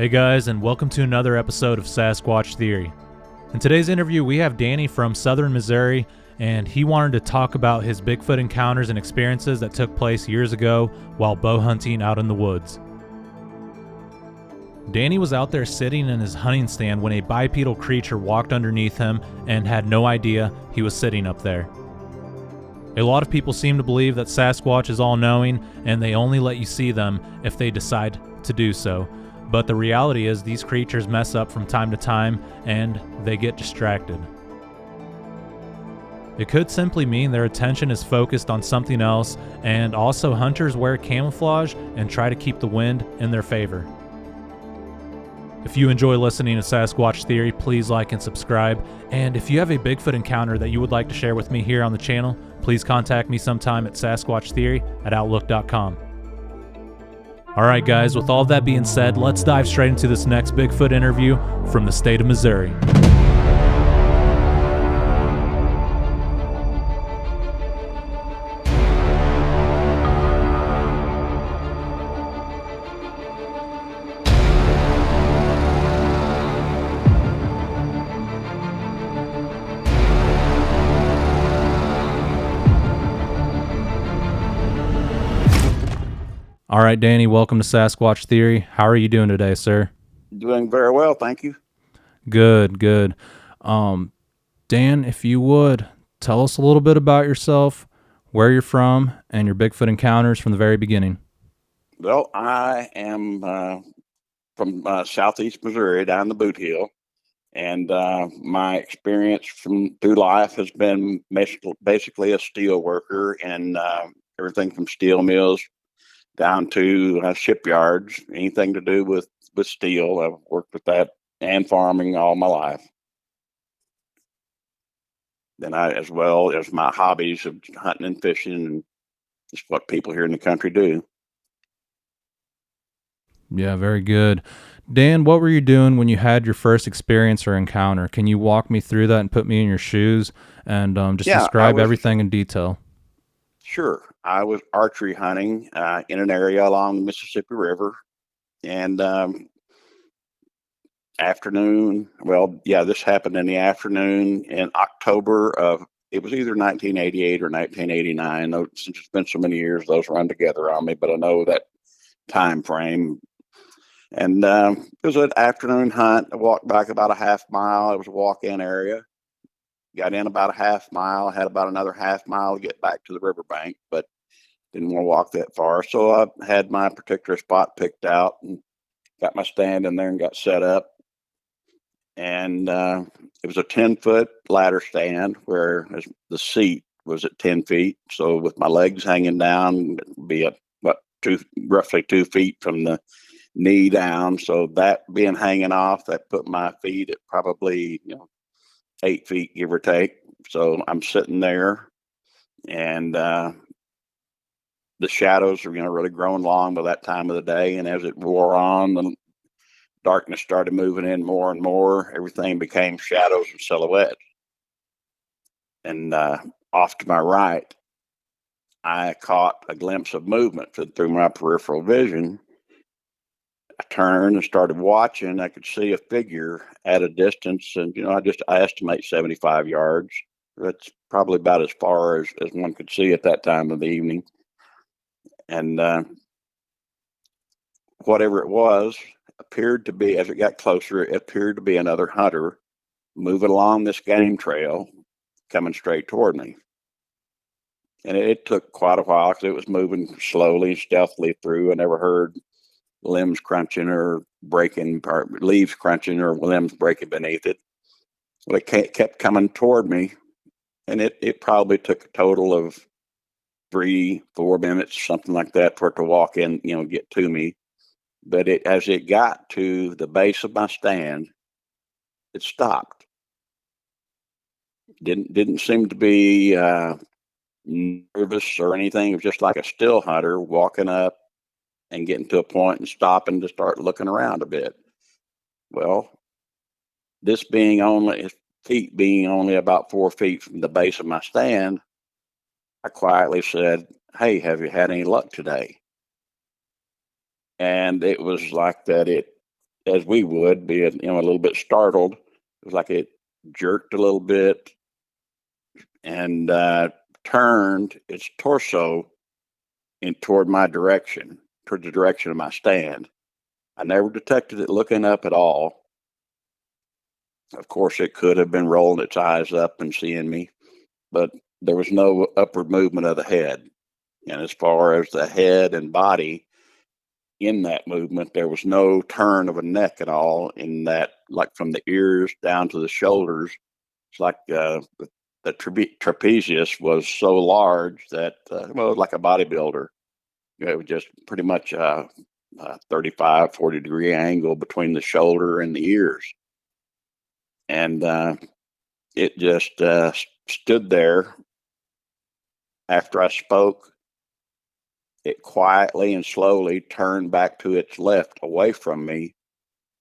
Hey guys, and welcome to another episode of Sasquatch Theory. In today's interview, we have Danny from Southern Missouri, and he wanted to talk about his Bigfoot encounters and experiences that took place years ago while bow hunting out in the woods. Danny was out there sitting in his hunting stand when a bipedal creature walked underneath him and had no idea he was sitting up there. A lot of people seem to believe that Sasquatch is all-knowing and they only let you see them if they decide to do so. But the reality is these creatures mess up from time to time and they get distracted. It could simply mean their attention is focused on something else, and also hunters wear camouflage and try to keep the wind in their favor. If you enjoy listening to Sasquatch Theory, please like and subscribe. And if you have a Bigfoot encounter that you would like to share with me here on the channel, please contact me sometime at sasquatchtheory@outlook.com. Alright guys, with all that being said, let's dive straight into this next Bigfoot interview from the state of Missouri. All right, Danny, welcome to Sasquatch Theory. How are you doing today, sir? Doing very well, thank you. Good. Dan, if you would, tell us a little bit about yourself, where you're from, and your Bigfoot encounters from the very beginning. Well, I am from southeast Missouri, down the Boot Hill, and my experience through life has been basically a steel worker, and everything from steel mills down to shipyards, anything to do with steel. I've worked with that and farming all my life. Then as well as my hobbies of hunting and fishing, and just what people here in the country do. Yeah, very good. Dan, what were you doing when you had your first experience or encounter? Can you walk me through that and put me in your shoes and describe everything in detail? Sure. I was archery hunting in an area along the Mississippi River, and this happened in the afternoon in October of, it was either 1988 or 1989. Since it's been so many years, those run together on me, but I know that time frame. And it was an afternoon hunt. I walked back about a half mile. It was a walk-in area. Got in about a half mile, had about another half mile to get back to the riverbank, but didn't want to walk that far. So I had my particular spot picked out and got my stand in there and got set up. And it was a 10-foot ladder stand where the seat was at 10 feet. So with my legs hanging down, it'd be roughly 2 feet from the knee down. So that being hanging off, that put my feet at probably 8 feet, give or take. So I'm sitting there, and the shadows are really growing long by that time of the day. And as it wore on, the darkness started moving in more and more. Everything became shadows and silhouettes. And off to my right, I caught a glimpse of movement through my peripheral vision. I turned and started watching. I could see a figure at a distance, and I estimate 75 yards. That's probably about as far as one could see at that time of the evening. And whatever it was appeared to be, as it got closer, it appeared to be another hunter moving along this game trail, coming straight toward me. And it took quite a while because it was moving slowly, stealthily through. I never heard limbs crunching or breaking, or leaves crunching or limbs breaking beneath it. Well, it kept coming toward me, and it probably took a total of 3-4 minutes, something like that, for it to walk in, get to me. But as it got to the base of my stand, it stopped. Didn't seem to be nervous or anything. It was just like a still hunter walking up and getting to a point and stopping to start looking around a bit. Well, his feet being only about 4 feet from the base of my stand, I quietly said, "Hey, have you had any luck today?" And it was like that. as we would be, a little bit startled. It was like it jerked a little bit and turned its torso in toward my direction, toward the direction of my stand. I never detected it looking up at all. Of course, it could have been rolling its eyes up and seeing me, but there was no upward movement of the head. And as far as the head and body in that movement, there was no turn of a neck at all in that, like from the ears down to the shoulders. It's like the trapezius was so large that, well, like a bodybuilder. It was just pretty much a 35, 40-degree angle between the shoulder and the ears. And it just stood there. After I spoke, it quietly and slowly turned back to its left away from me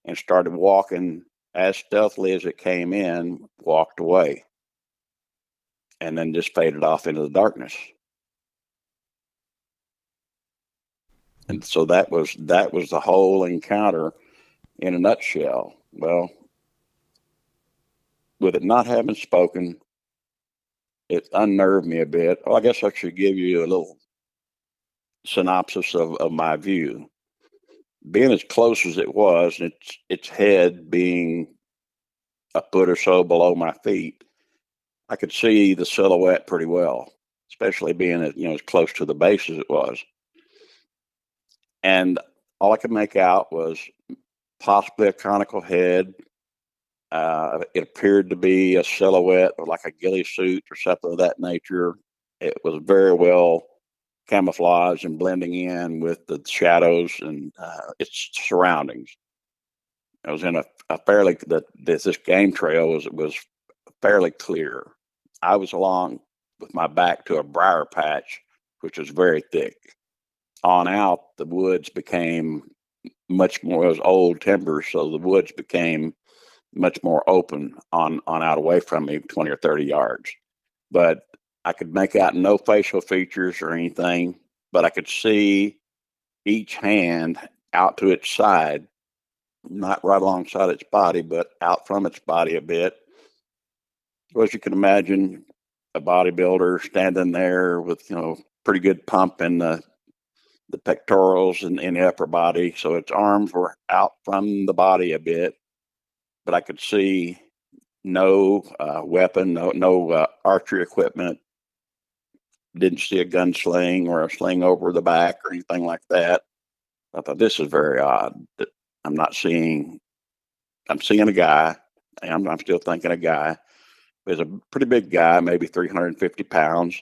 and started walking as stealthily as it came in, walked away, and then just faded off into the darkness. And so that was the whole encounter in a nutshell. Well, with it not having spoken, it unnerved me a bit. Well, I guess I should give you a little synopsis of my view. Being as close as it was, and its head being a foot or so below my feet, I could see the silhouette pretty well, especially being as close to the base as it was. And all I could make out was possibly a conical head. It appeared to be a silhouette of like a ghillie suit or something of that nature. It was very well camouflaged and blending in with the shadows and its surroundings. I was in a fairly this game trail was fairly clear. I was along with my back to a briar patch, which was very thick. On out, the woods became much more. It was old timber, so the woods became much more open on out away from me, 20 or 30 yards. But I could make out no facial features or anything, but I could see each hand out to its side, not right alongside its body, but out from its body a bit. As you can imagine, a bodybuilder standing there with, pretty good pump in the pectorals and in the upper body. So its arms were out from the body a bit, but I could see no weapon, no archery equipment. Didn't see a gun sling or a sling over the back or anything like that. I thought, this is very odd that I'm seeing a guy, and I'm still thinking a guy. He's a pretty big guy, maybe 350 pounds,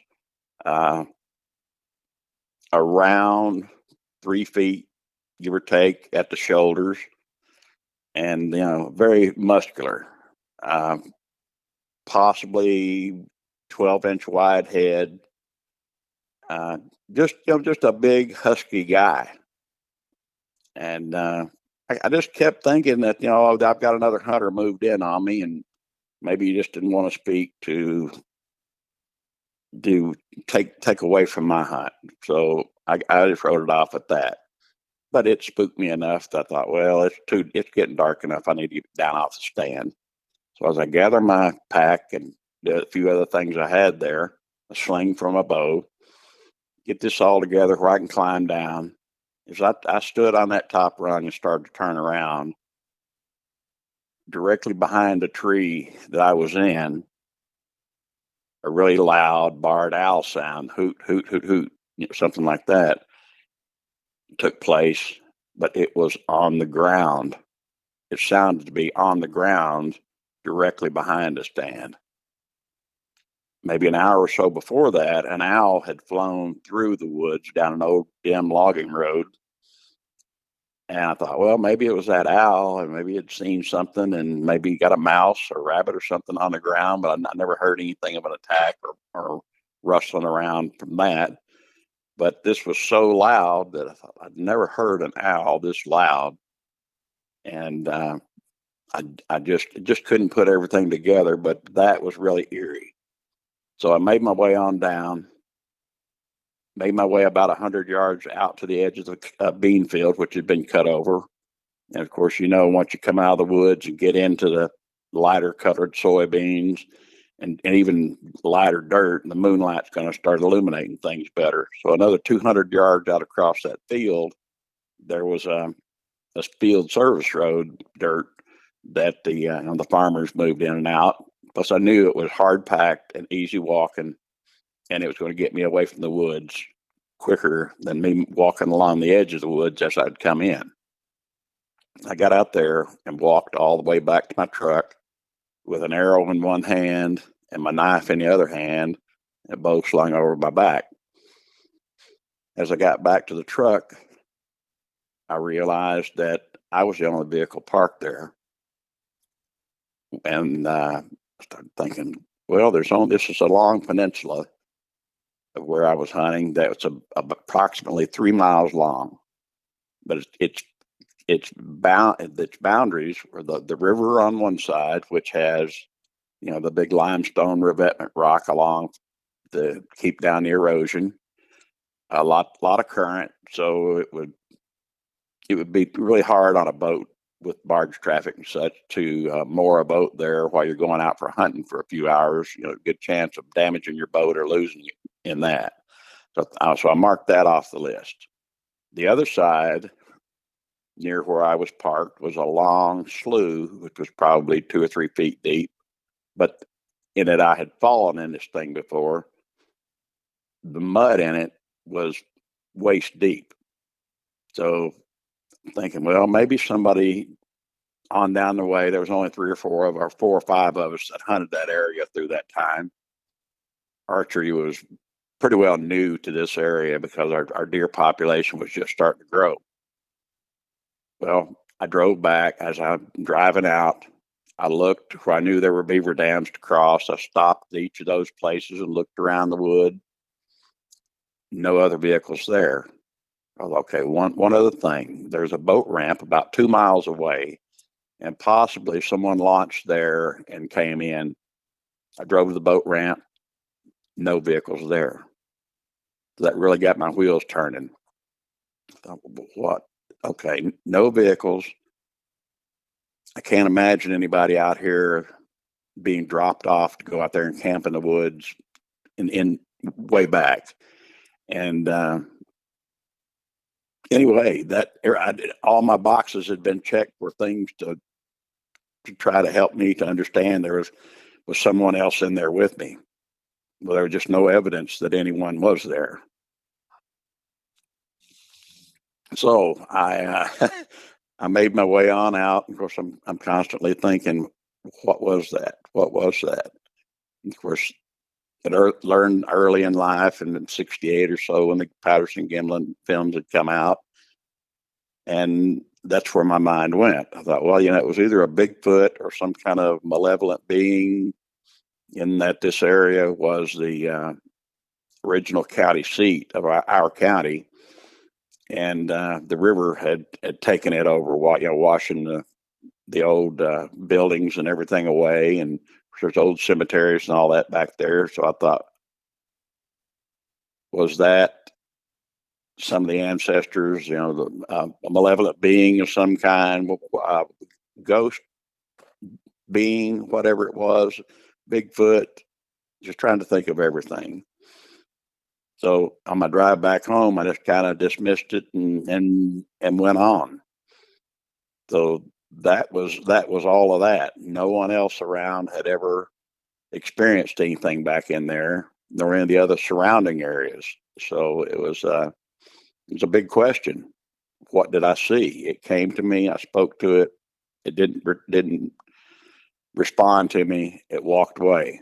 around 3 feet, give or take, at the shoulders, and very muscular, possibly 12-inch wide head, just a big husky guy. And I just kept thinking that I've got another hunter moved in on me, and maybe he just didn't want to speak to take away from my hunt. So I just wrote it off at that. But it spooked me enough that I thought, well, it's getting dark enough. I need to get down off the stand. So as I gather my pack and a few other things I had there, a sling from a bow, get this all together where I can climb down. As I stood on that top rung and started to turn around, directly behind the tree that I was in, a really loud barred owl sound, hoot, hoot, hoot, hoot, something like that, took place, but it was on the ground. It sounded to be on the ground directly behind the stand. Maybe an hour or so before that, an owl had flown through the woods down an old dim logging road. And I thought, well, maybe it was that owl, and maybe it'd seen something, and maybe got a mouse or rabbit or something on the ground, but I never heard anything of an attack or rustling around from that. But this was so loud that I thought, I'd never heard an owl this loud. And I just couldn't put everything together, but that was really eerie. So I made my way on down, made my way about 100 yards out to the edge of the bean field, which had been cut over. And of course, once you come out of the woods and get into the lighter colored soybeans and even lighter dirt, the moonlight's going to start illuminating things better. So another 200 yards out across that field, there was a field service road dirt that the farmers moved in and out. Plus, I knew it was hard packed and easy walking, and it was going to get me away from the woods quicker than me walking along the edge of the woods as I'd come in. I got out there and walked all the way back to my truck with an arrow in one hand and my knife in the other hand, and both slung over my back. As I got back to the truck, I realized that I was the only vehicle parked there. And I started thinking, well, this is a long peninsula of where I was hunting that's approximately 3 miles long. But its boundaries were the river on one side, which has, the big limestone revetment rock along to keep down the erosion, a lot of current. So it would be really hard on a boat with barge traffic and such to moor a boat there while you're going out for hunting for a few hours. Good chance of damaging your boat or losing it in that. So I marked that off the list. The other side, near where I was parked, was a long slough, which was probably 2 or 3 feet deep. But in it, I had fallen in this thing before. The mud in it was waist deep. So thinking, well, maybe somebody on down the way, there was only 4 or 5 of us that hunted that area through that time. Archery was pretty well new to this area because our deer population was just starting to grow. Well, I drove back. As I'm driving out, I looked where I knew there were beaver dams to cross. I stopped at each of those places and looked around the wood. No other vehicles there. Well, okay, one other thing. There's a boat ramp about 2 miles away, and possibly someone launched there and came in. I drove to the boat ramp. No vehicles there. That really got my wheels turning. I thought, what? Okay, no vehicles. I can't imagine anybody out here being dropped off to go out there and camp in the woods in way back. And anyway, all my boxes had been checked for things to try to help me to understand there was someone else in there with me. Well, there was just no evidence that anyone was there. So I made my way on out. Of course, I'm constantly thinking, what was that? What was that? And of course, I learned early in life, in '68 or so, when the Patterson-Gimlin films had come out, and that's where my mind went. I thought, well, it was either a Bigfoot or some kind of malevolent being, in that this area was the original county seat of our county. And the river had taken it over, washing the old buildings and everything away. And there's old cemeteries and all that back there. So I thought, was that some of the ancestors, a malevolent being of some kind, ghost being, whatever it was, Bigfoot, just trying to think of everything. So on my drive back home, I just kind of dismissed it and went on. So that was all of that. No one else around had ever experienced anything back in there, nor in the other surrounding areas. So it was a big question. What did I see? It came to me. I spoke to it. It didn't respond to me. It walked away.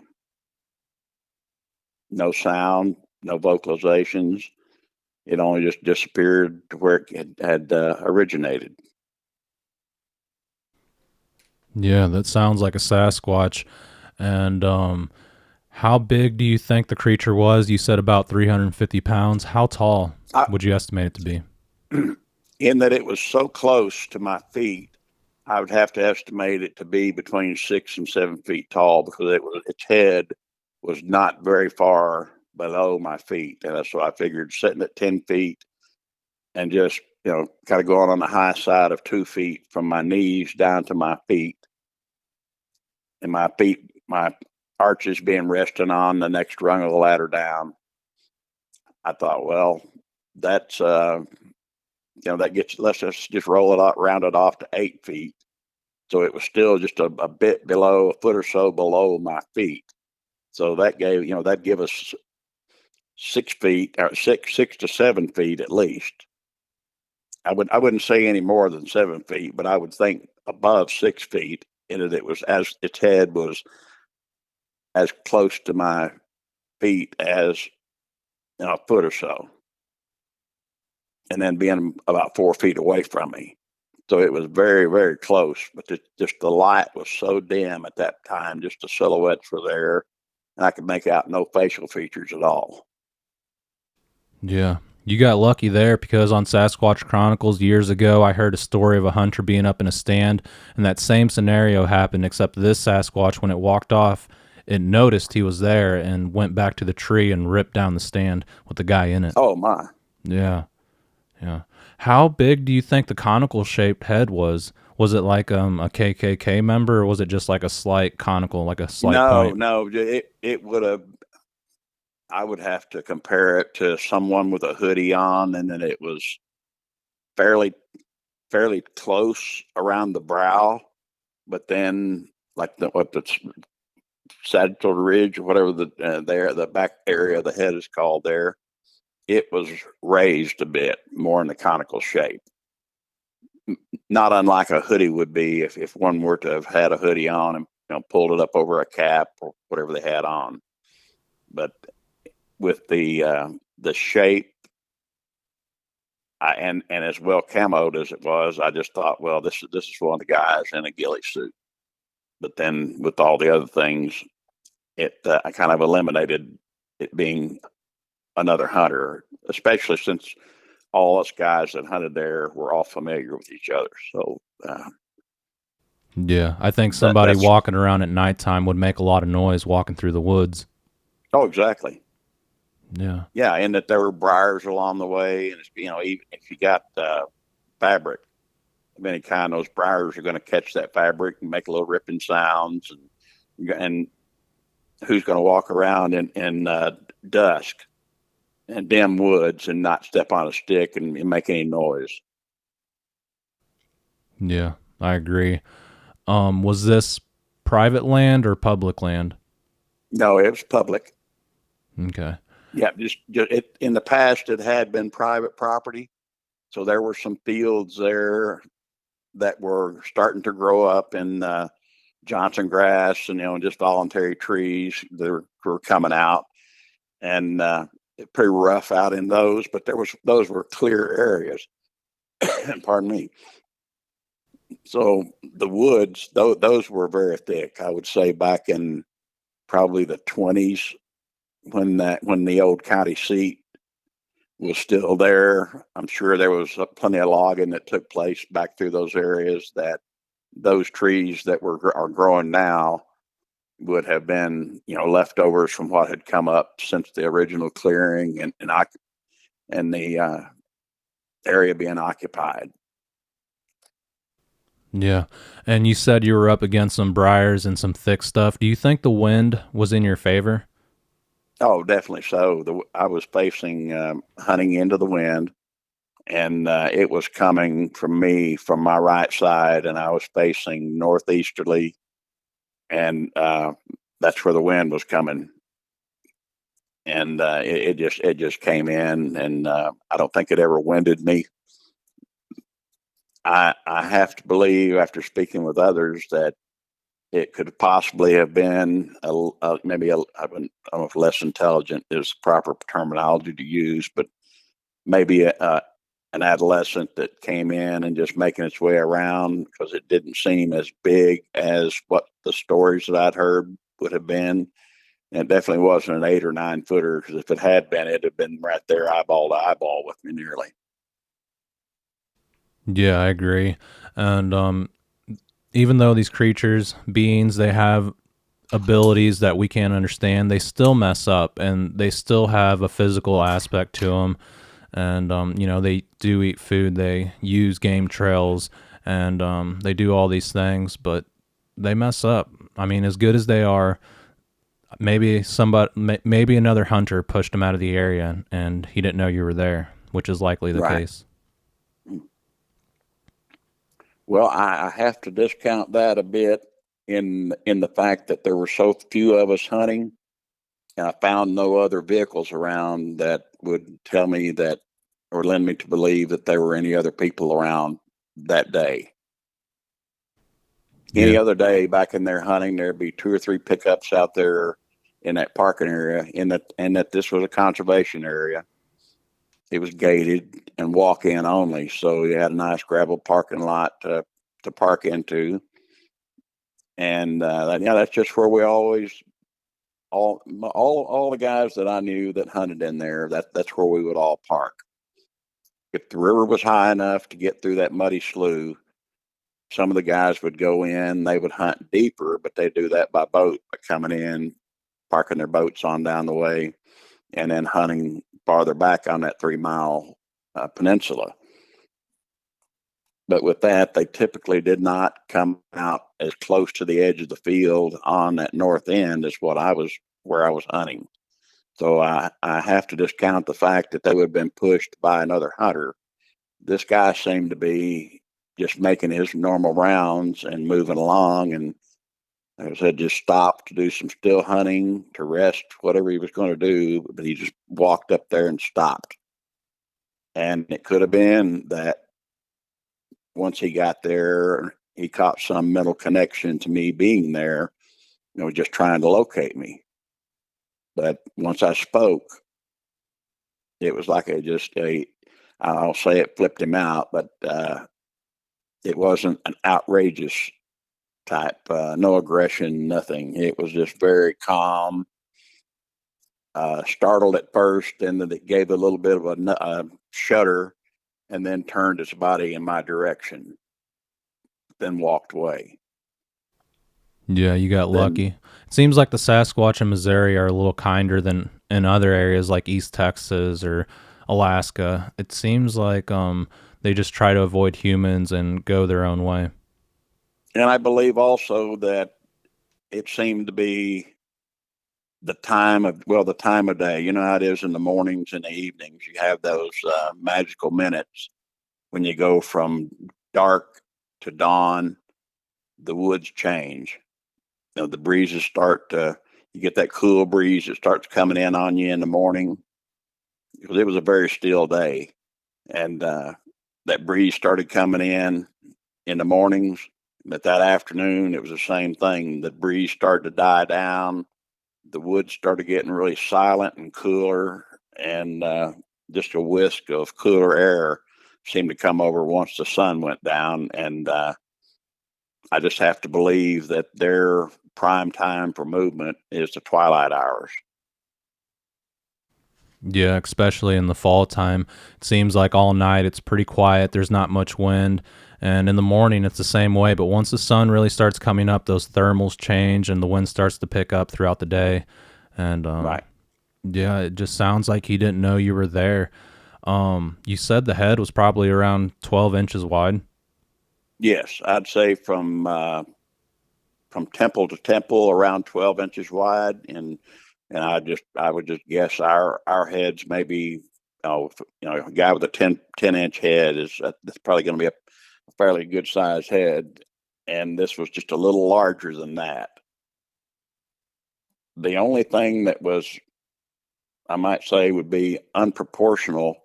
No sound. No vocalizations. It only just disappeared to where it had originated. Yeah, that sounds like a Sasquatch. And how big do you think the creature was? You said about 350 pounds. How tall would you estimate it to be? In that it was so close to my feet, I would have to estimate it to be between 6 and 7 feet tall, because its head was not very far below my feet. And so I figured sitting at 10 feet and just kind of going on the high side of 2 feet from my knees down to my feet, and my arches being resting on the next rung of the ladder down. I thought, well, that's that gets, let's just roll it out, round it off to 8 feet. So it was still just a bit below, a foot or so below my feet. So that give us 6 feet, or 6 to 7 feet at least. I wouldn't say any more than 7 feet, but I would think above 6 feet, and it was, as its head was as close to my feet as a foot or so, and then being about 4 feet away from me. So it was very, very close, but just the light was so dim at that time, just the silhouettes were there, and I could make out no facial features at all. Yeah. You got lucky there, because on Sasquatch Chronicles years ago, I heard a story of a hunter being up in a stand, and that same scenario happened, except this Sasquatch, when it walked off, it noticed he was there and went back to the tree and ripped down the stand with the guy in it. Oh, my. Yeah. Yeah. How big do you think the conical-shaped head was? Was it like a KKK member, or was it just like a slight conical, like a slight point? No. It would have. I would have to compare it to someone with a hoodie on, and then it was fairly close around the brow, but then like the sagittal ridge or whatever the back area of the head is called there, it was raised a bit more in the conical shape. Not unlike a hoodie would be if one were to have had a hoodie on and pulled it up over a cap or whatever they had on. But with the shape, and as well camoed as it was, I just thought, well, this is one of the guys in a ghillie suit. But then with all the other things, I kind of eliminated it being another hunter, especially since all us guys that hunted there were all familiar with each other. So yeah, I think somebody walking around at nighttime would make a lot of noise walking through the woods. Oh, exactly. Yeah. Yeah, and that there were briars along the way, and even if you got fabric of any kind, those briars are going to catch that fabric and make little ripping sounds, and who's going to walk around in dusk and dim woods and not step on a stick and make any noise? Yeah, I agree. Was this private land or public land? No, it was public. Okay. Yeah, just in the past, it had been private property. So there were some fields there that were starting to grow up in Johnson grass and, just voluntary trees that were coming out, and pretty rough out in those, but those were clear areas. Pardon me. So the woods, those were very thick. I would say back in probably the 20s, when the old county seat was still there. I'm sure there was plenty of logging that took place back through those areas, that those trees that are growing now would have been, leftovers from what had come up since the original clearing and the area being occupied. Yeah. And you said you were up against some briars and some thick stuff. Do you think the wind was in your favor? Oh, definitely so. I was facing hunting into the wind, and it was coming from me from my right side, and I was facing northeasterly, and that's where the wind was coming. And it just came in, and I don't think it ever winded me. I have to believe, after speaking with others, that it could possibly have been maybe I don't know if less intelligent is the proper terminology to use, but maybe an adolescent that came in and just making its way around, because it didn't seem as big as what the stories that I'd heard would have been. And it definitely wasn't an 8 or 9 footer, because if it had been, it'd have been right there eyeball to eyeball with me nearly. Yeah, I agree. And even though these creatures, beings, they have abilities that we can't understand, they still mess up, and they still have a physical aspect to them. and they do eat food. They use game trails, and they do all these things, but they mess up. I mean, as good as they are, maybe another hunter pushed him out of the area, and he didn't know you were there, which is likely the Right. case. Well, I have to discount that a bit in the fact that there were so few of us hunting, and I found no other vehicles around that would tell me that or lend me to believe that there were any other people around that day. Any Yeah. other day back in there hunting, there'd be 2 or 3 pickups out there in that parking area, and that this was a conservation area. It was gated and walk in only, so you had a nice gravel parking lot to park into, and that's just where we always all the guys that I knew that hunted in there. That's where we would all park. If the river was high enough to get through that muddy slough, some of the guys would go in. They would hunt deeper, but they do that by boat, by coming in, parking their boats on down the way, and then hunting farther back on that 3 mile peninsula. But with that, they typically did not come out as close to the edge of the field on that north end as where I was hunting. So I have to discount the fact that they would have been pushed by another hunter. This guy seemed to be just making his normal rounds and moving along, and like I said, just stopped to do some still hunting, to rest, whatever he was going to do, but he just walked up there and stopped. And it could have been that once he got there, he caught some mental connection to me being there, just trying to locate me. But once I spoke, it was like I'll say it flipped him out, but it wasn't an outrageous type, no aggression, nothing. It was just very calm, startled at first, and then it gave a little bit of a shudder, and then turned its body in my direction, then walked away. Yeah, you got lucky. It seems like the Sasquatch in Missouri are a little kinder than in other areas like East Texas or Alaska. It seems like they just try to avoid humans and go their own way. And I believe also that it seemed to be the time of day. You know how it is in the mornings and the evenings. You have those magical minutes when you go from dark to dawn. The woods change. The breezes you get that cool breeze that starts coming in on you in the morning, because it was a very still day, and that breeze started coming in the mornings. But that afternoon, it was the same thing. The breeze started to die down. The woods started getting really silent and cooler, and just a whisk of cooler air seemed to come over once the sun went down. And I just have to believe that their prime time for movement is the twilight hours. Yeah, especially in the fall time. It seems like all night it's pretty quiet. There's not much wind. And in the morning, it's the same way. But once the sun really starts coming up, those thermals change and the wind starts to pick up throughout the day. And Right. yeah, it just sounds like he didn't know you were there. You said the head was probably around 12 inches wide. Yes, I'd say from temple to temple around 12 inches wide, and I would just guess our heads maybe, a guy with a 10 inch head that's probably going to be a fairly good sized head, and this was just a little larger than that. The only thing that was, I might say, would be unproportional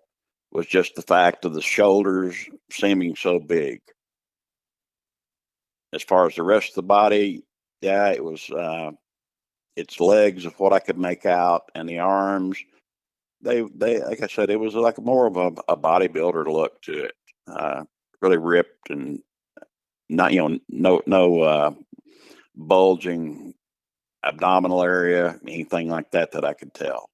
was just the fact of the shoulders seeming so big. As far as the rest of the body, yeah, it was its legs of what I could make out, and the arms. They like I said, it was like more of a bodybuilder look to it. Really ripped, and not no bulging abdominal area, anything like that I could tell.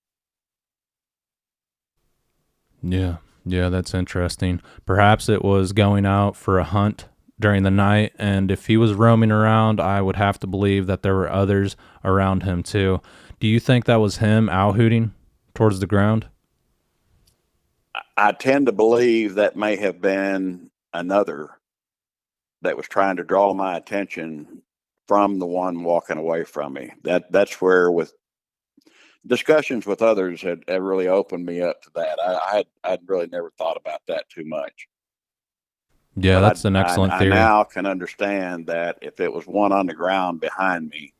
Yeah, that's interesting. Perhaps it was going out for a hunt during the night, and if he was roaming around, I would have to believe that there were others around him too. Do you think that was him owl hooting towards the ground? I tend to believe that may have been another that was trying to draw my attention from the one walking away from me. That's where, with discussions with others, had really opened me up to that. I'd really never thought about that too much. Yeah, But that's an excellent I theory. now can understand that if it was one on the ground behind me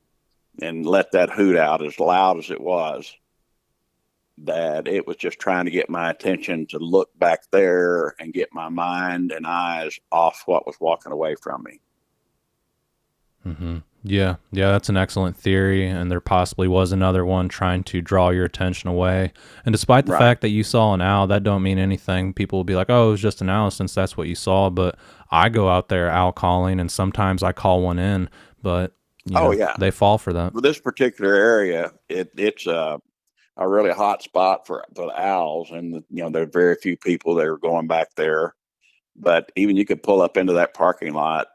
and let that hoot out as loud as it was, that it was just trying to get my attention to look back there and get my mind and eyes off what was walking away from me. Mm-hmm. Yeah, that's an excellent theory, and there possibly was another one trying to draw your attention away. And despite the Right. fact that you saw an owl, that don't mean anything. People will be like, "Oh, it was just an owl," since that's what you saw. But I go out there owl calling, and sometimes I call one in, but Yeah. they fall for that. Well, this particular area, it's a really hot spot for the owls, and there are very few people that are going back there. But even you could pull up into that parking lot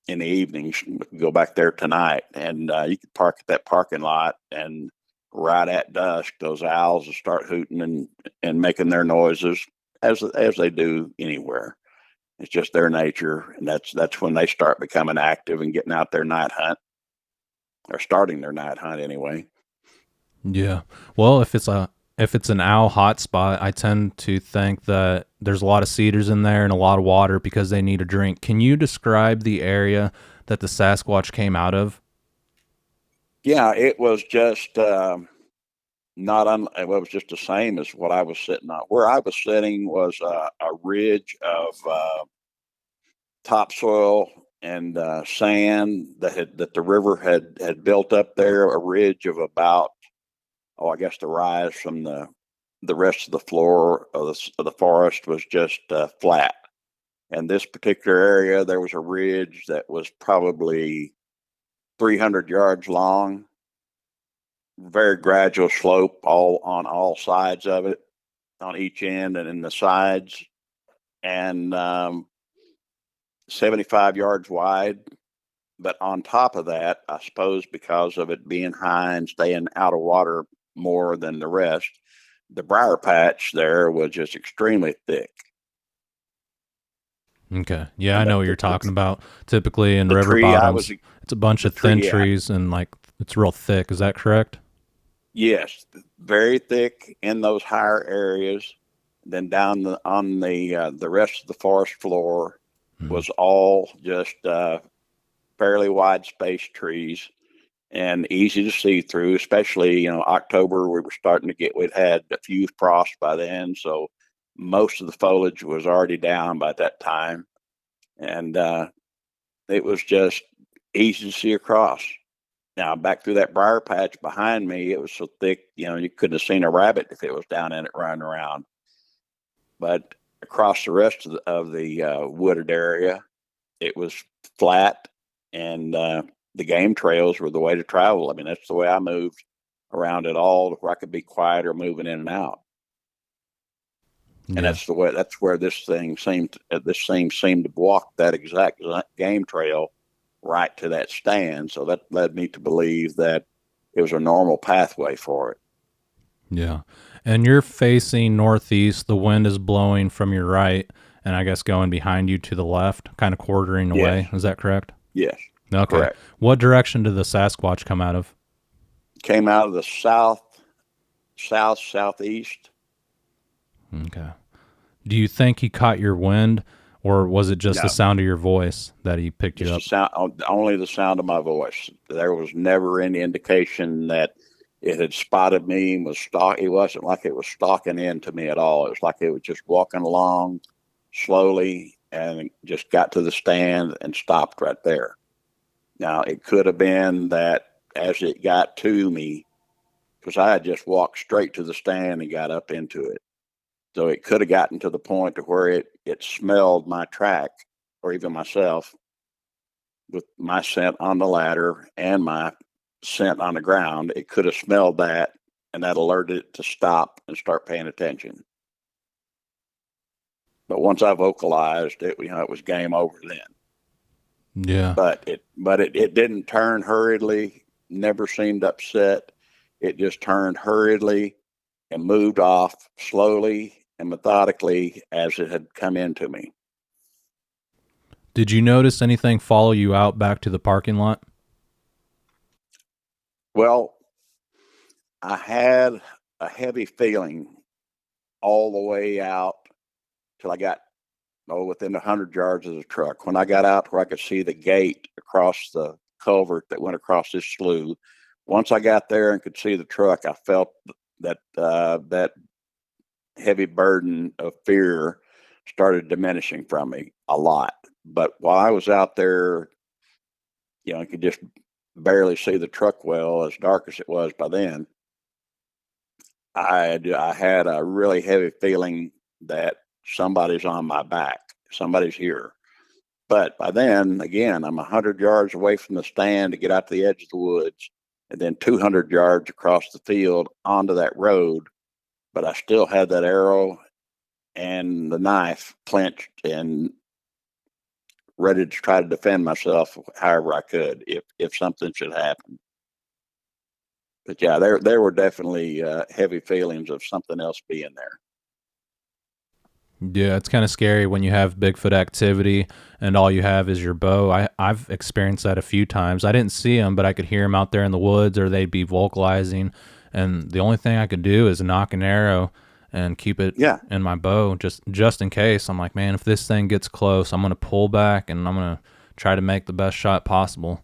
in the evenings, go back there tonight, and you could park at that parking lot, and right at dusk, those owls will start hooting and making their noises as they do anywhere. It's just their nature, and that's when they start becoming active and getting out their night hunt, or starting their night hunt anyway. Yeah. Well, if it's an owl hotspot, I tend to think that there's a lot of cedars in there and a lot of water because they need a drink. Can you describe the area that the Sasquatch came out of? Yeah, it was just it was just the same as what I was sitting on. Where I was sitting was a ridge of topsoil and sand that the river had built up there. A ridge of about, I guess the rise from the rest of the floor of the forest was just flat. And this particular area, there was a ridge that was probably 300 yards long, very gradual slope on all sides of it, on each end and in the sides, and 75 yards wide. But on top of that, I suppose because of it being high and staying out of water more than the rest, the briar patch there was just extremely thick. Okay. Yeah, I know what you're talking about. Typically in The river tree bottoms, it's a bunch of thin tree, yeah. trees and like it's real thick. Is that correct? Yes, very thick in those higher areas. Then down on the rest of the forest floor was all just fairly wide spaced trees and easy to see through. Especially October, we'd had a few frosts by then, so most of the foliage was already down by that time, and it was just easy to see across. Now, back through that briar patch behind me, it was so thick, you couldn't have seen a rabbit if it was down in it running around. But across the rest of the wooded area, it was flat, and the game trails were the way to travel. I mean, that's the way I moved around it all, where I could be quieter moving in and out. Yeah. And that's where this thing seemed to walk that exact game trail right to that stand. So that led me to believe that it was a normal pathway for it. Yeah. And you're facing northeast, the wind is blowing from your right, and I guess going behind you to the left, kind of quartering away. Is that correct? Yes. Okay. Correct. What direction did the Sasquatch come out of? Came out of the southeast. Okay. Do you think he caught your wind, or was it just the sound of your voice that he picked you up? Only the sound of my voice. There was never any indication that it had spotted me and was stalking. It wasn't like it was stalking into me at all. It was like it was just walking along slowly and just got to the stand and stopped right there. Now, it could have been that as it got to me, because I had just walked straight to the stand and got up into it. So it could have gotten to the point to where it smelled my track, or even myself, with my scent on the ladder and my scent on the ground. It could have smelled that, and that alerted it to stop and start paying attention. But once I vocalized it, it was game over then. Yeah. But it didn't turn hurriedly, never seemed upset. It just turned hurriedly and moved off slowly and methodically as it had come into me. Did you notice anything follow you out back to the parking lot? Well, I had a heavy feeling all the way out till I got within 100 yards of the truck. When I got out where I could see the gate across the culvert that went across this slough, once I got there and could see the truck, I felt that that heavy burden of fear started diminishing from me a lot. But while I was out there, I could just barely see the truck well, as dark as it was by then. I had a really heavy feeling that somebody's on my back, somebody's here. But by then, again, I'm 100 yards away from the stand to get out to the edge of the woods, and then 200 yards across the field onto that road. But I still had that arrow and the knife clenched and ready to try to defend myself however I could if something should happen. But yeah, there were definitely heavy feelings of something else being there. Yeah, it's kind of scary when you have Bigfoot activity and all you have is your bow. I've experienced that a few times. I didn't see them, but I could hear them out there in the woods, or they'd be vocalizing, and the only thing I could do is knock an arrow and keep it in my bow just in case. I'm like, man, if this thing gets close, I'm going to pull back and I'm going to try to make the best shot possible.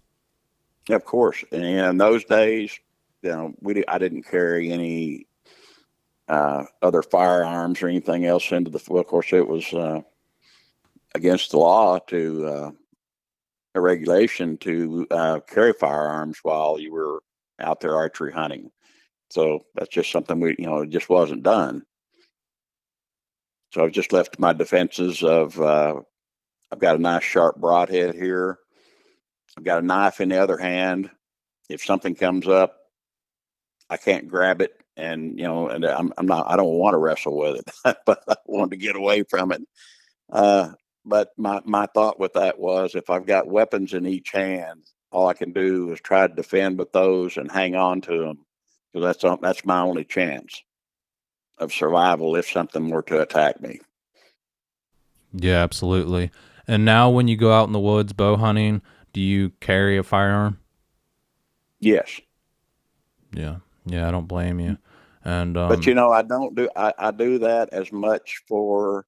Yeah, of course. And in those days, I didn't carry any other firearms or anything else into the. Well, of course, it was against the law to a regulation to carry firearms while you were out there archery hunting. So that's just something it just wasn't done. So I've just left my defenses of I've got a nice sharp broadhead here. I've got a knife in the other hand. If something comes up, I can't grab it, and and I don't want to wrestle with it, but I want to get away from it. But my thought with that was, if I've got weapons in each hand, all I can do is try to defend with those and hang on to them, because that's my only chance of survival if something were to attack me. Yeah, absolutely. And now when you go out in the woods bow hunting, do you carry a firearm? Yes. Yeah, I don't blame you. And but I don't do I do that as much for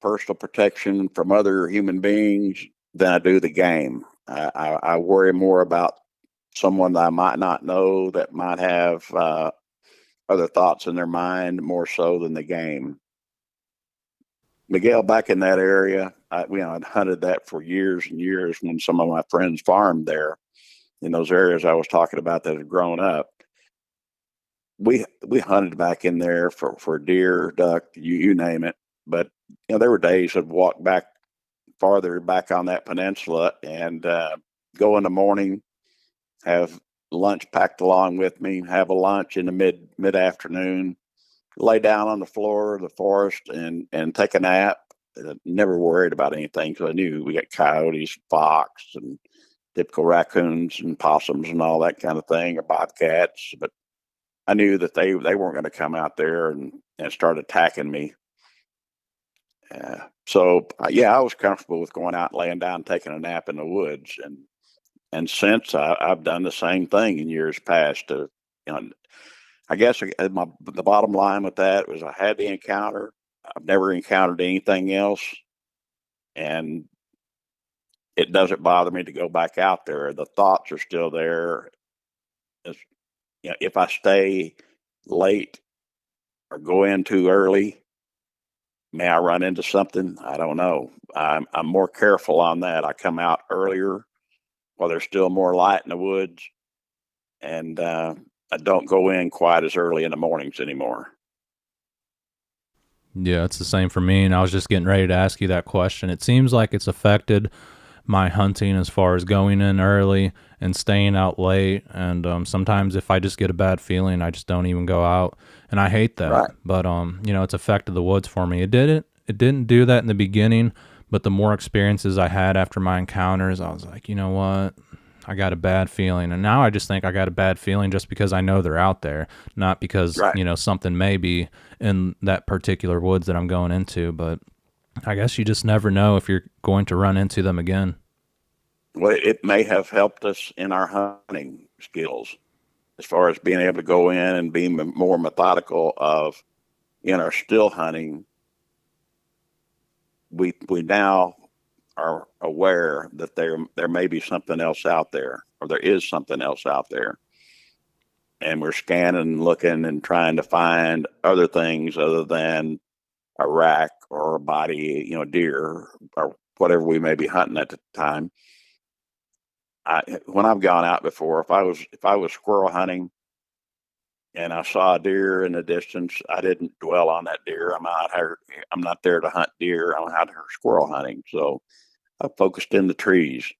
personal protection from other human beings than I do the game. I worry more about someone that I might not know that might have other thoughts in their mind more so than the game. Miguel, back in that area, I'd hunted that for years and years when some of my friends farmed there in those areas I was talking about that had grown up. We hunted back in there for deer, duck, you name it. But there were days I'd walk back farther back on that peninsula and go in the morning, have lunch packed along with me, have a lunch in the mid afternoon, lay down on the floor of the forest and take a nap. Never worried about anything, because I knew we got coyotes, fox, and typical raccoons and possums and all that kind of thing, or bobcats. But I knew that they weren't going to come out there and start attacking me. So I was comfortable with going out, laying down, taking a nap in the woods, and since I've done the same thing in years past. I guess the bottom line with that was I had the encounter. I've never encountered anything else, and it doesn't bother me to go back out there. The thoughts are still there. If I stay late or go in too early, may I run into something? I don't know. I'm more careful on that. I come out earlier while there's still more light in the woods, and I don't go in quite as early in the mornings anymore. Yeah, it's the same for me, and I was just getting ready to ask you that question. It seems like it's affected my hunting as far as going in early and staying out late, and sometimes if I just get a bad feeling, I just don't even go out, and I hate that. Right. But it's affected the woods for me. It didn't do that in the beginning, but the more experiences I had after my encounters, I was like, you know what, I got a bad feeling. And now I just think I got a bad feeling just because I know they're out there, not because, Right. Something may be in that particular woods that I'm going into. But I guess you just never know if you're going to run into them again. Well, it may have helped us in our hunting skills as far as being able to go in and be more methodical of in our still hunting. We now are aware that there may be something else out there, or there is something else out there, and we're scanning, looking, and trying to find other things other than a rack or a body, deer or whatever we may be hunting at the time. When I've gone out before, if I was squirrel hunting and I saw a deer in the distance, I didn't dwell on that deer. I'm not there to hunt deer. I'm out here squirrel hunting. So I focused in the trees.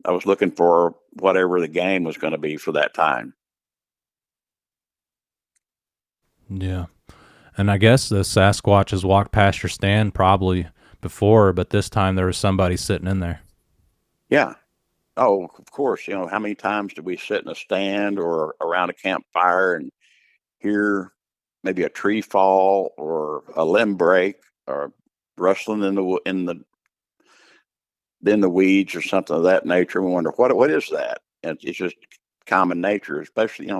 I was looking for whatever the game was going to be for that time. Yeah. And I guess the Sasquatch has walked past your stand probably before, but this time there was somebody sitting in there. Yeah. Oh, of course. How many times do we sit in a stand or around a campfire and hear maybe a tree fall or a limb break or rustling in the weeds or something of that nature? We wonder what is that, and it's just common nature. Especially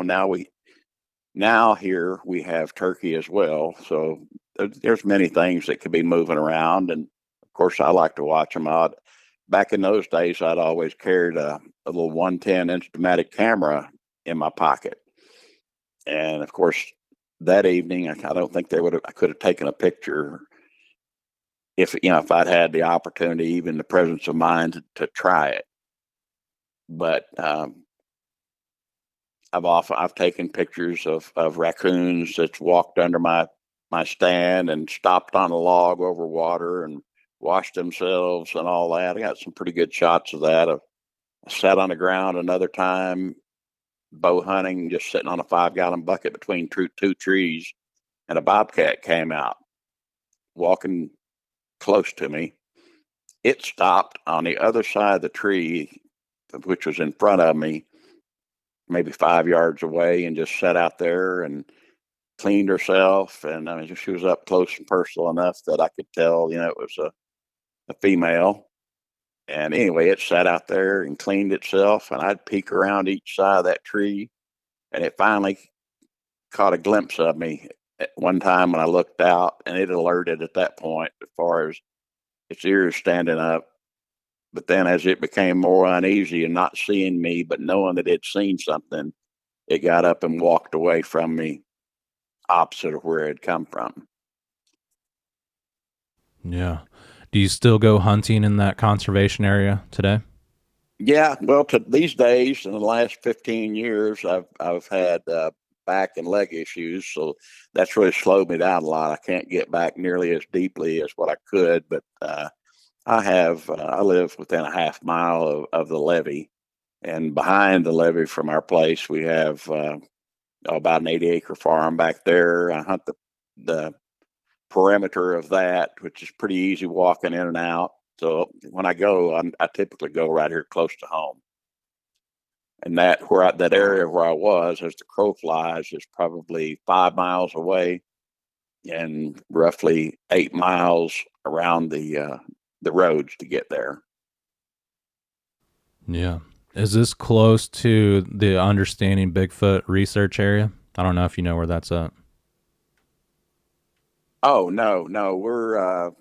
now here we have turkey as well, so there's many things that could be moving around, and of course I like to watch them out. Back in those days, I'd always carried a little 110 Instamatic camera in my pocket. And of course, that evening, I don't think I could have taken a picture if I'd had the opportunity, even the presence of mind to try it. But I've taken pictures of raccoons that's walked under my stand and stopped on a log over water and washed themselves and all that. I got some pretty good shots of that. I sat on the ground another time, bow hunting, just sitting on a 5-gallon bucket between two trees, and a bobcat came out walking close to me. It stopped on the other side of the tree, which was in front of me, maybe 5 yards away, and just sat out there and cleaned herself. And I mean, she was up close and personal enough that I could tell, it was a female. And anyway, it sat out there and cleaned itself, and I'd peek around each side of that tree, and it finally caught a glimpse of me at one time when I looked out, and it alerted at that point as far as its ears standing up. But then as it became more uneasy and not seeing me, but knowing that it'd seen something, it got up and walked away from me opposite of where it had come from. Yeah. Do you still go hunting in that conservation area today? Yeah, well, these days, in the last 15 years, I've had back and leg issues, so that's really slowed me down a lot. I can't get back nearly as deeply as what I could, but I live within a half mile of the levee, and behind the levee from our place, we have about an 80-acre farm back there. I hunt the perimeter of that, which is pretty easy walking in and out. So when I go, I typically go right here close to home. And that area where I was, as the crow flies, is probably 5 miles away, and roughly 8 miles around the roads to get there. Yeah. Is this close to the Understanding Bigfoot research area? I don't know if you know where that's at. Oh, no, we're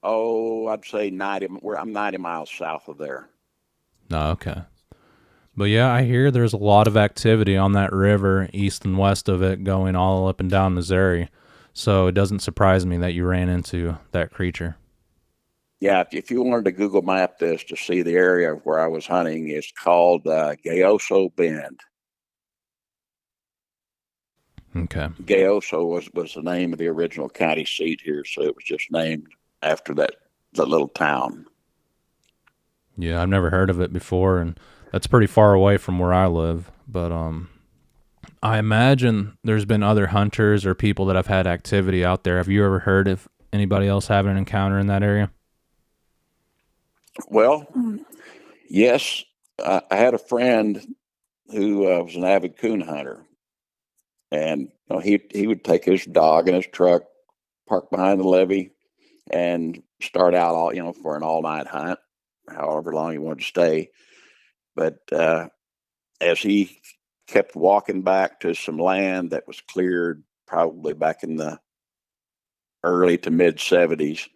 I'd say 90. I'm 90 miles south of there. Oh, okay. But yeah, I hear there's a lot of activity on that river, east and west of it, going all up and down Missouri. So it doesn't surprise me that you ran into that creature. Yeah, if you wanted to Google map this to see the area where I was hunting, it's called Gayoso Bend. Okay. Gayoso was the name of the original county seat here, so it was just named after that little town. Yeah, I've never heard of it before, and that's pretty far away from where I live. But I imagine there's been other hunters or people that have had activity out there. Have you ever heard of anybody else having an encounter in that area? Well, yes, I had a friend who was an avid coon hunter, and he would take his dog in his truck, park behind the levee, and start out all for an all night hunt, however long he wanted to stay. But as he kept walking back to some land that was cleared probably back in the early to mid 70s.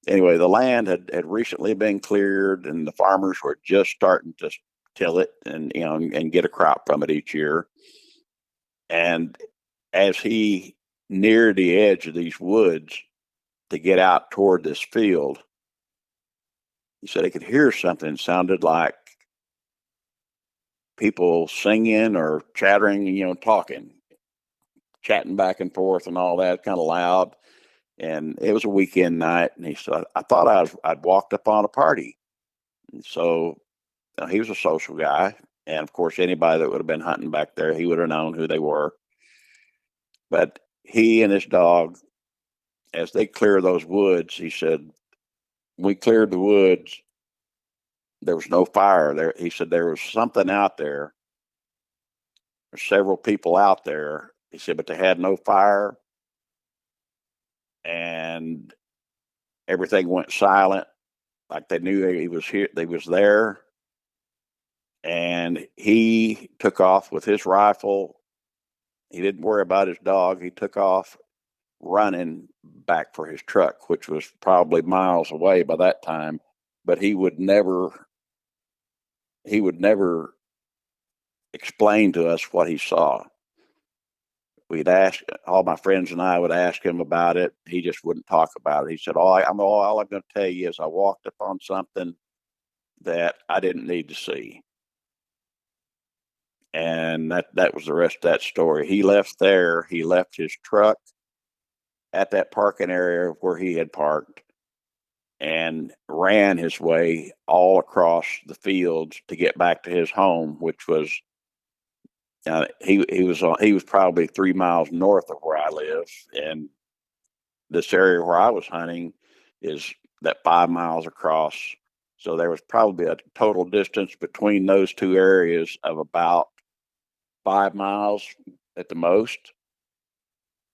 Anyway, the land had recently been cleared, and the farmers were just starting to till it and get a crop from it each year. And as he neared the edge of these woods to get out toward this field, he said he could hear something that sounded like people singing or chattering, talking, chatting back and forth and all that, kind of loud. And it was a weekend night, and he said, I thought I'd walked up on a party. And so he was a social guy. And of course, anybody that would have been hunting back there, he would have known who they were. But he and his dog, as they clear those woods, he said, we cleared the woods. There was no fire there. He said there was something out there. There's several people out there. He said, but they had no fire. And everything went silent, like they knew he was here, they was there. And he took off with his rifle. He didn't worry about his dog. He took off running back for his truck, which was probably miles away by that time. But he would never explain to us what he saw. We'd ask, all my friends and I would ask him about it. He just wouldn't talk about it. He said, all I'm going to tell you is I walked upon something that I didn't need to see. And that was the rest of that story. He left there. He left his truck at that parking area where he had parked and ran his way all across the fields to get back to his home, which was he was probably 3 miles north of where I live, and this area where I was hunting is that 5 miles across. So there was probably a total distance between those two areas of about 5 miles at the most.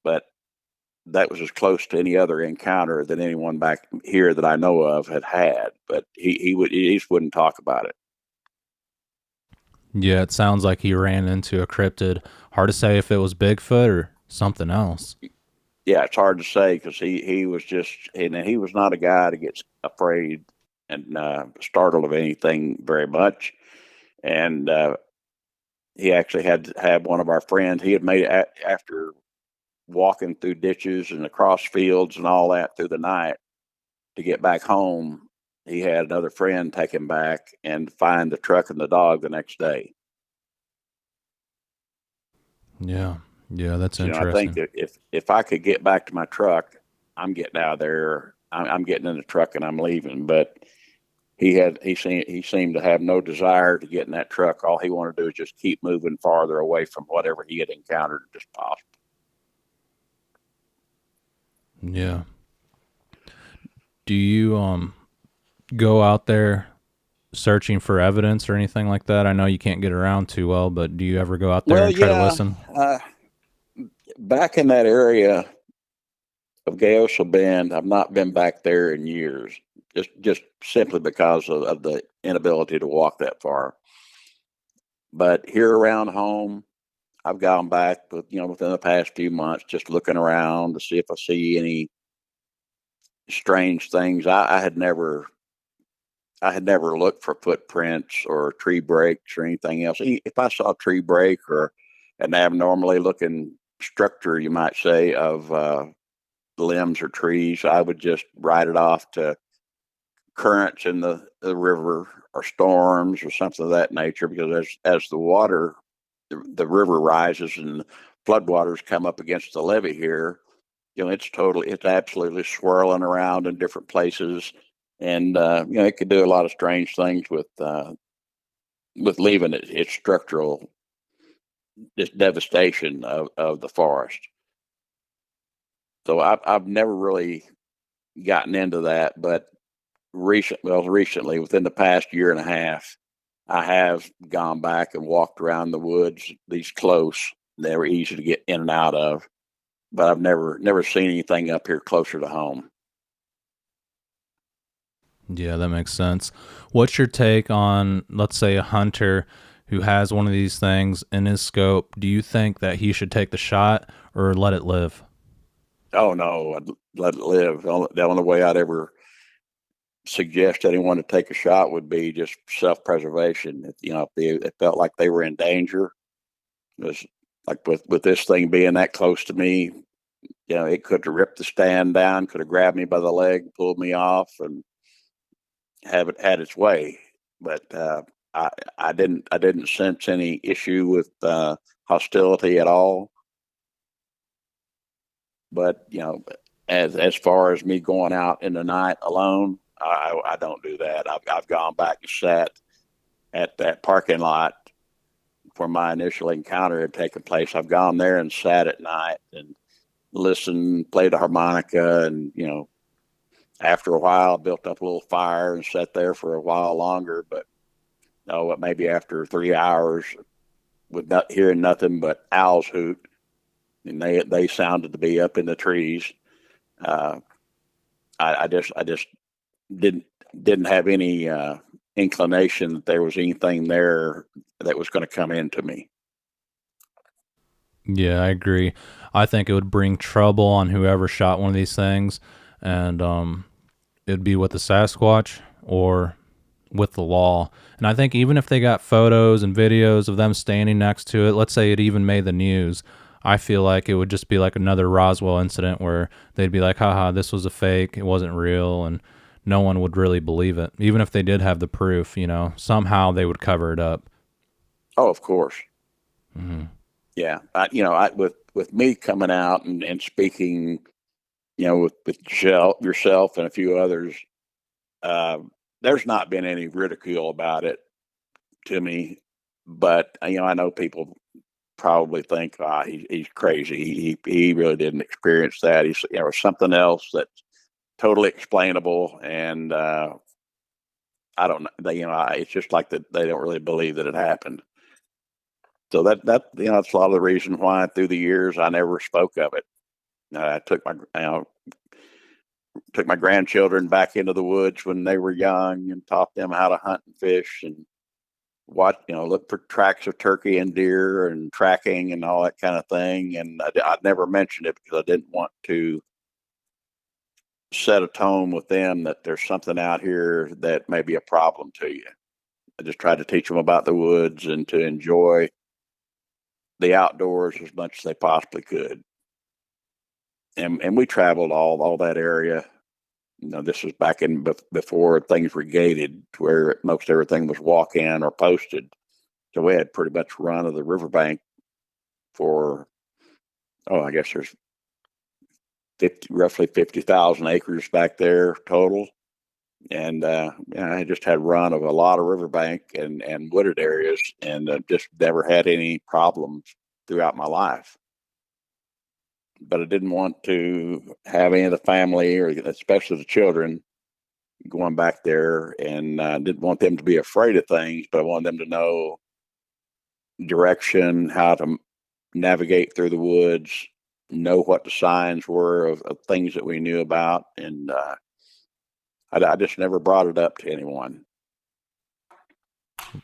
But that was as close to any other encounter that anyone back here that I know of had. But he just wouldn't talk about it. Yeah, it sounds like he ran into a cryptid. Hard to say if it was Bigfoot or something else. Yeah, it's hard to say because he was just, and he was not a guy to get afraid and startled of anything very much. And he actually had to have one of our friends. He had made it after walking through ditches and across fields and all that through the night to get back home. He had another friend take him back and find the truck and the dog the next day. Yeah, that's interesting. I think that if I could get back to my truck, I'm getting out of there. I'm getting in the truck and I'm leaving. But he seemed to have no desire to get in that truck. All he wanted to do is just keep moving farther away from whatever he had encountered as possible. Yeah. Do you go out there searching for evidence or anything like that? I know you can't get around too well, but do you ever go out there and try to listen? Back in that area of Gayosa Bend, I've not been back there in years, just simply because of the inability to walk that far. But here around home, I've gone back within the past few months, just looking around to see if I see any strange things. I had never looked for footprints or tree breaks or anything else. If I saw a tree break or an abnormally looking structure, you might say, of limbs or trees, I would just write it off to currents in the river or storms or something of that nature, because as the water, the river rises and floodwaters come up against the levee here, it's absolutely swirling around in different places. And, it could do a lot of strange things with leaving its structural devastation of the forest. So I've never really gotten into that, but recently, within the past year and a half, I have gone back and walked around the woods, these close. They were easy to get in and out of, but I've never seen anything up here closer to home. Yeah, that makes sense. What's your take on, let's say, a hunter who has one of these things in his scope? Do you think that he should take the shot or let it live? Oh no, I'd let it live. The only way I'd ever suggest anyone to take a shot would be just self-preservation. If it felt like they were in danger, it was like with this thing being that close to me, it could have ripped the stand down, could have grabbed me by the leg, pulled me off, and have it had its way. But I didn't sense any issue with hostility at all. But as far as me going out in the night alone, I don't do that. I've gone back and sat at that parking lot where my initial encounter had taken place. I've gone there and sat at night and listened, played a harmonica, and after a while, built up a little fire and sat there for a while longer. But no, maybe after 3 hours, with not hearing nothing but owls hoot, and they sounded to be up in the trees. Uh, I just didn't have any inclination that there was anything there that was going to come into me. Yeah, I agree. I think it would bring trouble on whoever shot one of these things, and it'd be with the Sasquatch or with the law. And I think even if they got photos and videos of them standing next to it, let's say it even made the news, I feel like it would just be like another Roswell incident where they'd be like, haha, this was a fake, it wasn't real, and no one would really believe it. Even if they did have the proof, somehow they would cover it up. Oh, of course. Mm-hmm. Yeah. With me coming out and speaking, with yourself and a few others, there's not been any ridicule about it to me. But, I know people probably think, he's crazy. He really didn't experience that. He's, something else that's totally explainable. And I don't know, it's just like that. They don't really believe that it happened. So that's a lot of the reason why through the years I never spoke of it. I took my grandchildren back into the woods when they were young and taught them how to hunt and fish and look for tracks of turkey and deer and tracking and all that kind of thing. And I'd never mentioned it because I didn't want to set a tone with them that there's something out here that may be a problem to you. I just tried to teach them about the woods and to enjoy the outdoors as much as they possibly could. And we traveled all that area. This was back in before things were gated, where most everything was walk-in or posted. So we had pretty much run of the riverbank for, I guess there's roughly 50,000 acres back there total. And I just had run of a lot of riverbank and wooded areas, and just never had any problems throughout my life. But I didn't want to have any of the family, or especially the children, going back there, and didn't want them to be afraid of things, but I wanted them to know direction, how to navigate through the woods, know what the signs were of things that we knew about. And I just never brought it up to anyone.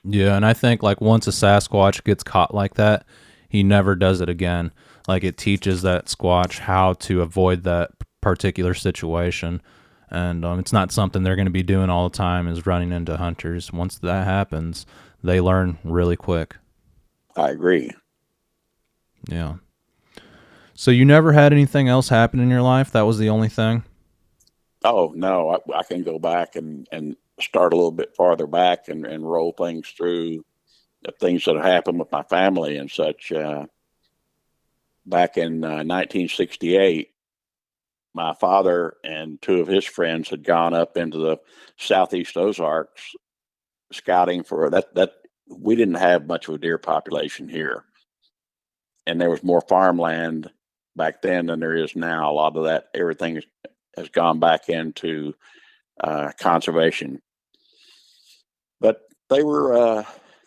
Yeah, and I think like once a Sasquatch gets caught like that, he never does it again. Like it teaches that Squatch how to avoid that particular situation. And it's not something they're going to be doing all the time, is running into hunters. Once that happens, they learn really quick. I agree. Yeah. So you never had anything else happen in your life? That was the only thing? Oh, no, I can go back and start a little bit farther back and roll things through the things that happened with my family and such. Back in 1968, my father and two of his friends had gone up into the southeast Ozarks scouting for that. We didn't have much of a deer population here, and there was more farmland back then than there is now. A lot of that, everything has gone back into conservation. But They were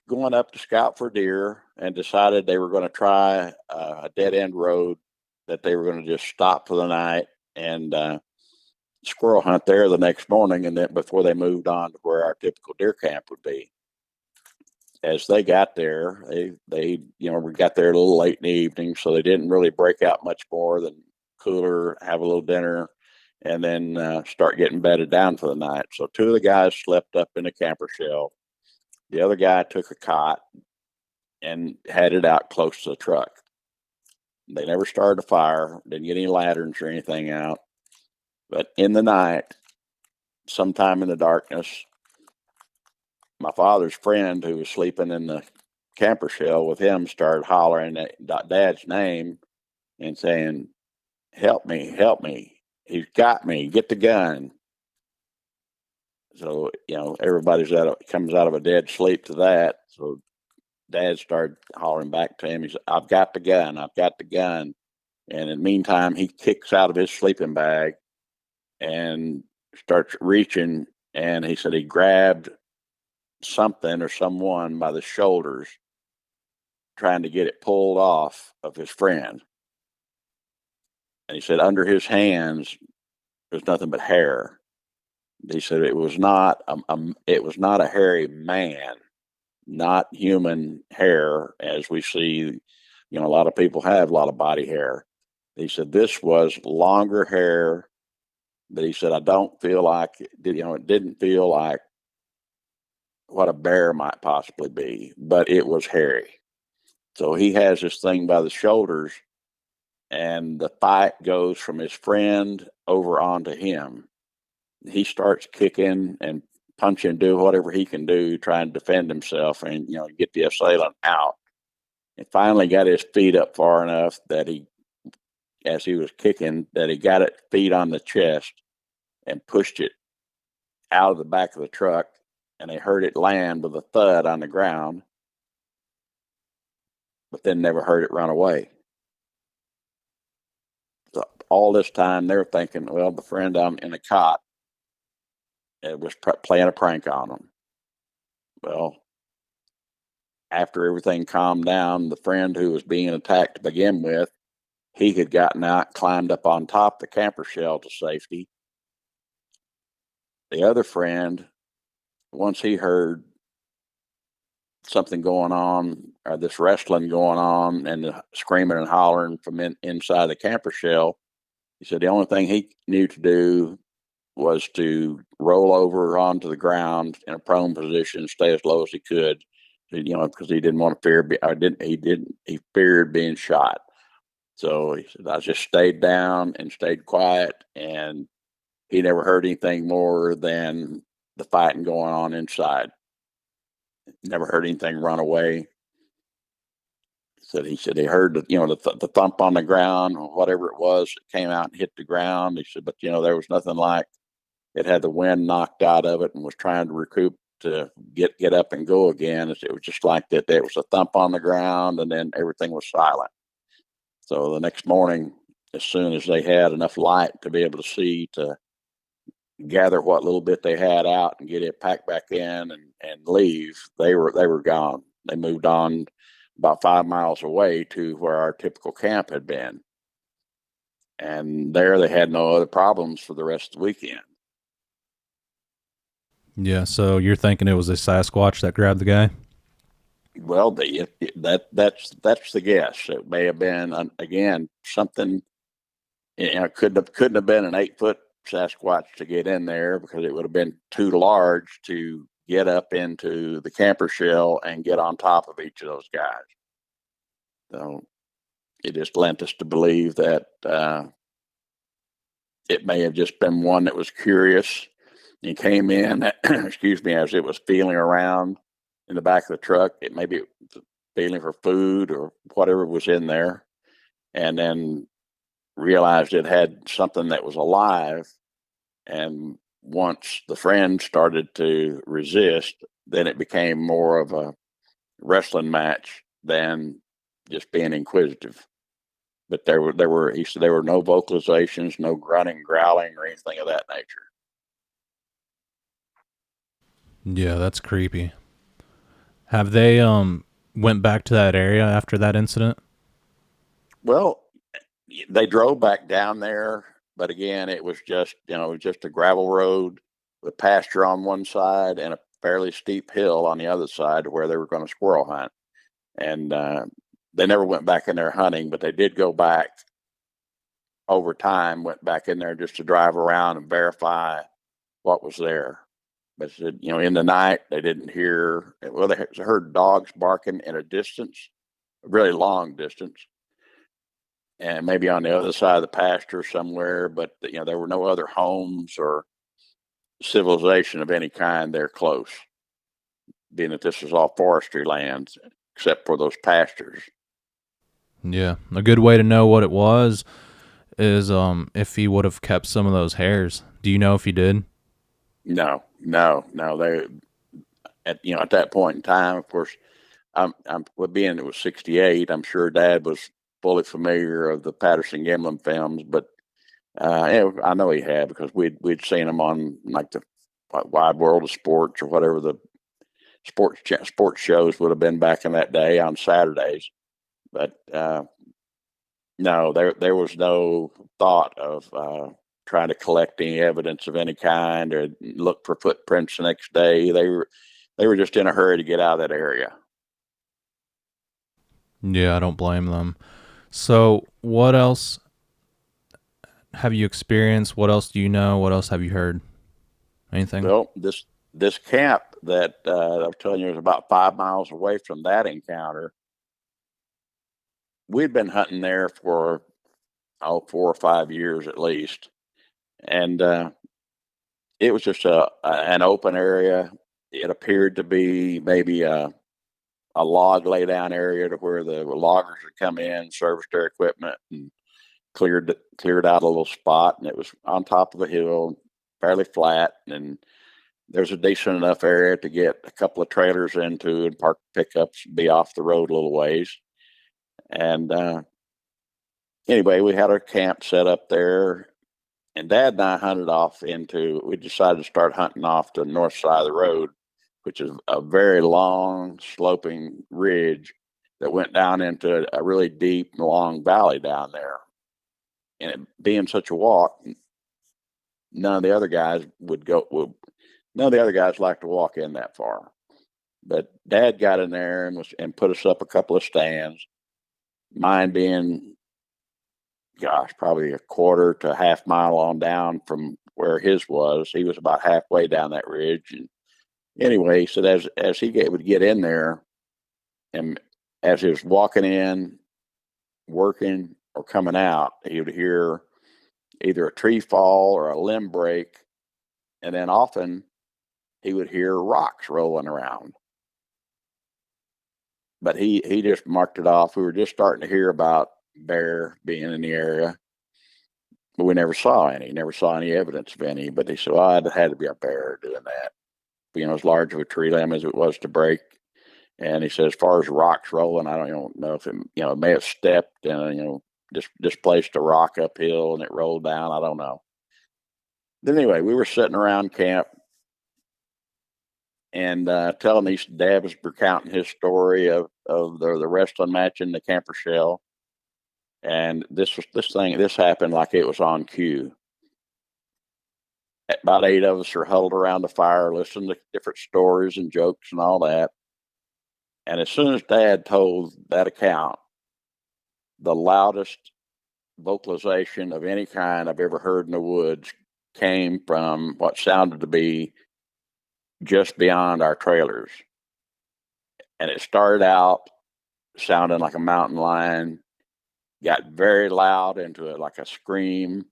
going up to scout for deer and decided they were going to try a dead end road, that they were going to just stop for the night and squirrel hunt there the next morning, and then before they moved on to where our typical deer camp would be. As they got there, they we got there a little late in the evening, so they didn't really break out much more than cooler, have a little dinner, and then start getting bedded down for the night. So two of the guys slept up in a camper shell. The other guy took a cot and had it out close to the truck. They never started a fire, didn't get any lanterns or anything out. But in the night, sometime in the darkness, my father's friend, who was sleeping in the camper shell with him, started hollering at Dad's name and saying, help me, help me. He's got me, get the gun. So, everybody's comes out of a dead sleep to that. So Dad started hollering back to him. He said, I've got the gun, I've got the gun. And in the meantime, he kicks out of his sleeping bag and starts reaching. And he said he grabbed something or someone by the shoulders, trying to get it pulled off of his friend. And he said under his hands, there's nothing but hair. He said it was not a hairy man, not human hair as we see. A lot of people have a lot of body hair. He said this was longer hair, but he said I don't feel like it didn't feel like what a bear might possibly be, but it was hairy. So he has this thing by the shoulders, and the fight goes from his friend over onto him. He starts kicking and punching, do whatever he can do, trying to defend himself and, get the assailant out. And finally got his feet up far enough that as he was kicking, that he got it feet on the chest and pushed it out of the back of the truck. And they heard it land with a thud on the ground, but then never heard it run away. So all this time they're thinking, well, the friend in the cot was playing a prank on them. Well, after everything calmed down, the friend who was being attacked to begin with, he had gotten out, climbed up on top of the camper shell to safety. The other friend, once he heard something going on, or this wrestling going on, and the screaming and hollering from inside the camper shell, he said the only thing he knew to do was to roll over onto the ground in a prone position, stay as low as he could, because he didn't want to he feared being shot. So he said, I just stayed down and stayed quiet, and he never heard anything more than the fighting going on inside. Never heard anything run away. He said he heard the thump on the ground, or whatever it was, it came out and hit the ground. He said, but there was nothing like it had the wind knocked out of it and was trying to recoup to get up and go again. It was just like that. There was a thump on the ground, and then everything was silent. So the next morning, as soon as they had enough light to be able to see, to gather what little bit they had out and get it packed back in and leave, they were gone. They moved on about 5 miles away to where our typical camp had been. And there they had no other problems for the rest of the weekend. Yeah, so you're thinking it was a Sasquatch that grabbed the guy? Well, that's the guess. It may have been again something. Couldn't have been an 8-foot Sasquatch to get in there, because it would have been too large to get up into the camper shell and get on top of each of those guys. So it just lent us to believe that it may have just been one that was curious. He came in, excuse me, as it was feeling around in the back of the truck. It may be feeling for food or whatever was in there, and then realized it had something that was alive. And once the friend started to resist, then it became more of a wrestling match than just being inquisitive. But he said there were no vocalizations, no grunting, growling, or anything of that nature. Yeah, that's creepy. Have they went back to that area after that incident? Well, they drove back down there, but again, it was just just a gravel road with pasture on one side and a fairly steep hill on the other side to where they were going to squirrel hunt. And they never went back in there hunting, but they did go back over time. Went back in there just to drive around and verify what was there. But said, in the night they didn't hear. Well, they heard dogs barking in a distance, a really long distance, and maybe on the other side of the pasture somewhere. But there were no other homes or civilization of any kind there close, being that this was all forestry lands except for those pastures. Yeah, a good way to know what it was is if he would have kept some of those hairs. Do you know if he did? No. They at that point in time, of course, I'm being it was 68. I'm sure Dad was fully familiar of the Patterson Gimlin films, but I know he had because we'd seen him on like the Wide World of Sports or whatever the sports shows would have been back in that day on Saturdays. But no, there was no thought of trying to collect any evidence of any kind or look for footprints the next day. They were just in a hurry to get out of that area. Yeah, I don't blame them. So, what else have you experienced? What else do you know? What else have you heard? Anything? Well, this camp that I was telling you was about 5 miles away from that encounter. We'd been hunting there for 4 or 5 years at least, and it was just an open area. It appeared to be maybe a log lay down area to where the loggers would come in, service their equipment, and cleared out a little spot. And it was on top of a hill, fairly flat, and there's a decent enough area to get a couple of trailers into and park pickups, be off the road a little ways. And anyway, we had our camp set up there, and Dad and I hunted off we decided to start hunting off to the north side of the road, which is a very long sloping ridge that went down into a really deep and long valley down there. And it being such a walk, none of the other guys like to walk in that far. But Dad got in there and put us up a couple of stands. Mine being, probably a quarter to a half mile on down from where his was. He was about halfway down that ridge. And anyway, he said as he would get in there, and as he was walking in, working, or coming out, he would hear either a tree fall or a limb break, and then often he would hear rocks rolling around. But he just marked it off. We were just starting to hear about bear being in the area, but we never saw any evidence of any. But he said, well, it had to be a bear doing that. As large of a tree limb as it was to break. And he said, as far as rocks rolling, I don't know if it may have stepped and, just displaced a rock uphill and it rolled down. I don't know. Then anyway, we were sitting around camp and telling Dad was recounting his story of the wrestling match in the camper shell. And this happened like it was on cue. About 8 of us are huddled around the fire, listening to different stories and jokes and all that. And as soon as Dad told that account, the loudest vocalization of any kind I've ever heard in the woods came from what sounded to be just beyond our trailers. And it started out sounding like a mountain lion, got very loud into it like a scream,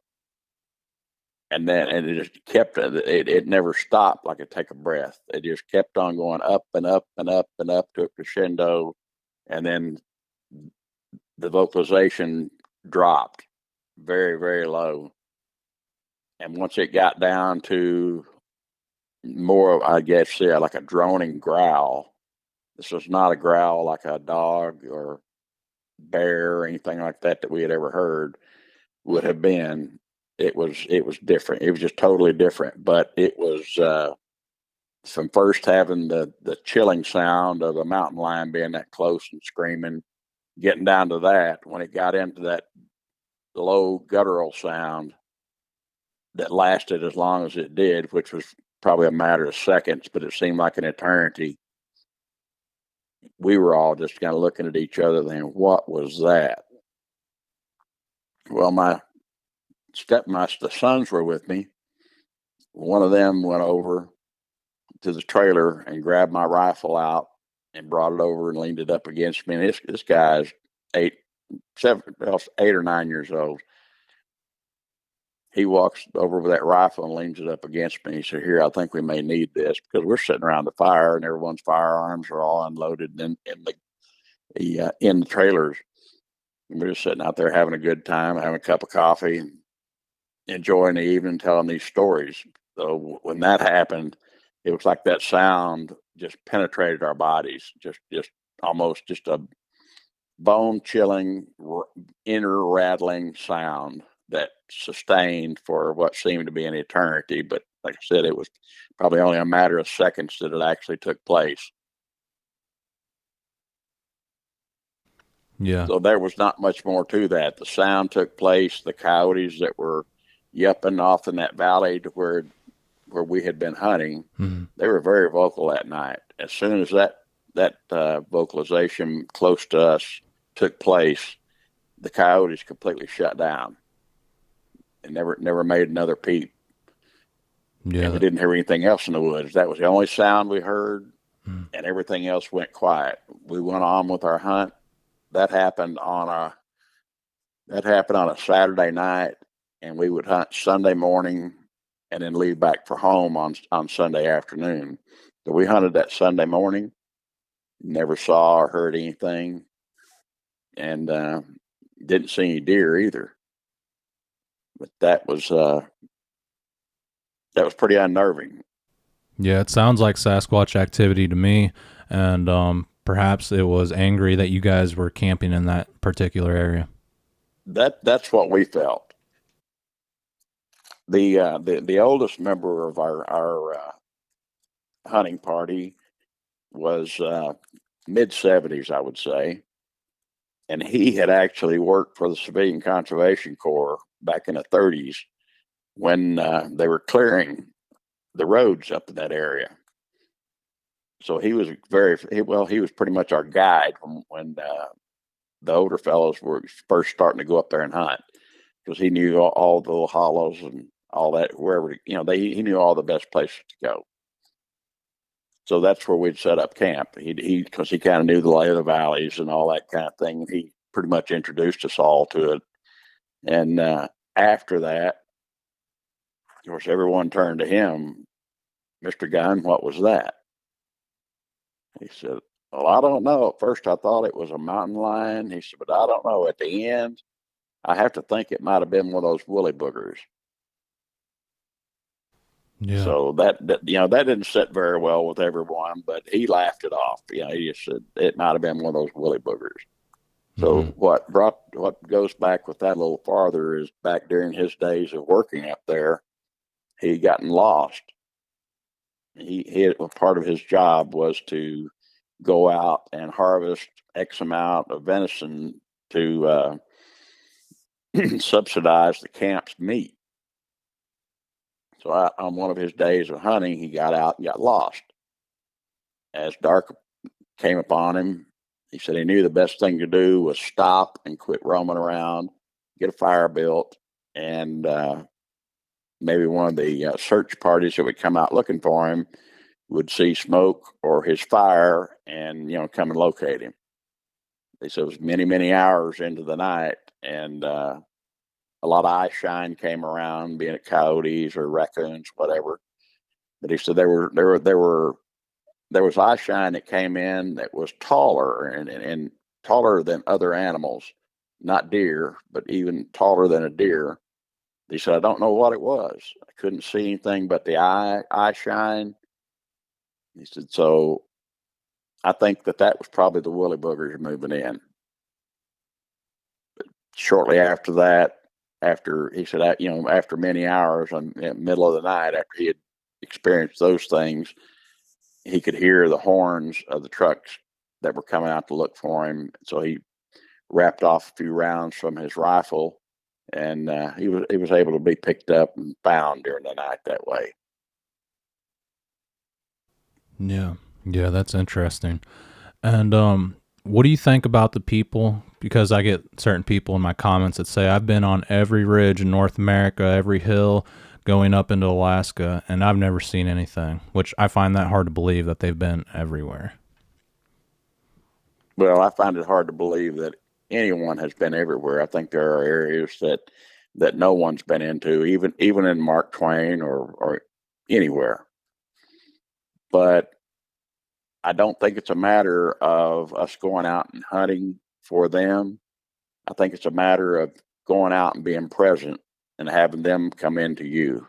and it just kept it never stopped like it take a breath. It just kept on going up and up and up and up to a crescendo, and then the vocalization dropped very, very low. And once it got down to more, I guess, like a droning growl. This was not a growl like a dog or bear or anything like that we had ever heard would have been. It was different. It was just totally different. But it was from first having the chilling sound of a mountain lion being that close and screaming, getting down to that, when it got into that low guttural sound that lasted as long as it did, which was probably a matter of seconds, but it seemed like an eternity. We were all just kind of looking at each other thinking, what was that? Well, the sons were with me. One of them went over to the trailer and grabbed my rifle out and brought it over and leaned it up against me. And this guy's 8 or 9 years old. He walks over with that rifle and leans it up against me. He said, "Here, I think we may need this," because we're sitting around the fire and everyone's firearms are all unloaded in the trailers. And we're just sitting out there having a good time, having a cup of coffee, and enjoying the evening, telling these stories. So when that happened, it was like that sound just penetrated our bodies, just almost just a bone chilling, inner rattling sound that sustained for what seemed to be an eternity. But like I said, it was probably only a matter of seconds that it actually took place. Yeah. So there was not much more to that. The sound took place. The coyotes that were yupping off in that valley to where we had been hunting, they were very vocal that night. As soon as that vocalization close to us took place, the coyotes completely shut down and never made another peep. Yeah. And we didn't hear anything else in the woods. That was the only sound we heard, and everything else went quiet. We went on with our hunt. That happened on a Saturday night, and we would hunt Sunday morning and then leave back for home on Sunday afternoon. So we hunted that Sunday morning, never saw or heard anything, and didn't see any deer either. But that was pretty unnerving. Yeah, it sounds like Sasquatch activity to me, and perhaps it was angry that you guys were camping in that particular area. That's what we felt. The oldest member of our hunting party was mid-70s, I would say, and he had actually worked for the Civilian Conservation Corps back in the 30s when they were clearing the roads up in that area. So he was he was pretty much our guide when the older fellows were first starting to go up there and hunt, because he knew all the little hollows and all that, wherever, he knew all the best places to go. So that's where we'd set up camp. Because he kind of knew the lay of the valleys and all that kind of thing. He pretty much introduced us all to it. And after that, of course, everyone turned to him. "Mr. Gunn, what was that?" He said, "Well, I don't know. At first I thought it was a mountain lion." He said, "But I don't know. At the end, I have to think it might have been one of those woolly boogers." Yeah. So that didn't sit very well with everyone, but he laughed it off. He just said it might have been one of those woolly boogers. So what goes back with that a little farther is back during his days of working up there, he gotten lost. Part of his job was to go out and harvest X amount of venison to subsidize the camp's meat. So on one of his days of hunting, he got out and got lost. As dark came upon him, he said he knew the best thing to do was stop and quit roaming around, get a fire built, and maybe one of the search parties that would come out looking for him would see smoke or his fire and, come and locate him. They said it was many, many hours into the night, and a lot of eye shine came around, being it coyotes or raccoons, whatever. But he said there was eye shine that came in that was taller and taller than other animals, not deer, but even taller than a deer. He said, "I don't know what it was. I couldn't see anything but the eye shine." He said, "So I think that was probably the woolly boogers moving in." But shortly after that, after many hours in the middle of the night, after he had experienced those things, he could hear the horns of the trucks that were coming out to look for him. So he wrapped off a few rounds from his rifle, and he was able to be picked up and found during the night that way. Yeah, that's interesting. And what do you think about the people? Because I get certain people in my comments that say, I've been on every ridge in North America, every hill going up into Alaska, and I've never seen anything, which I find that hard to believe that they've been everywhere. Well, I find it hard to believe that anyone has been everywhere. I think there are areas that no one's been into, even in Mark Twain or anywhere. But I don't think it's a matter of us going out and hunting for them. I think it's a matter of going out and being present and having them come into you.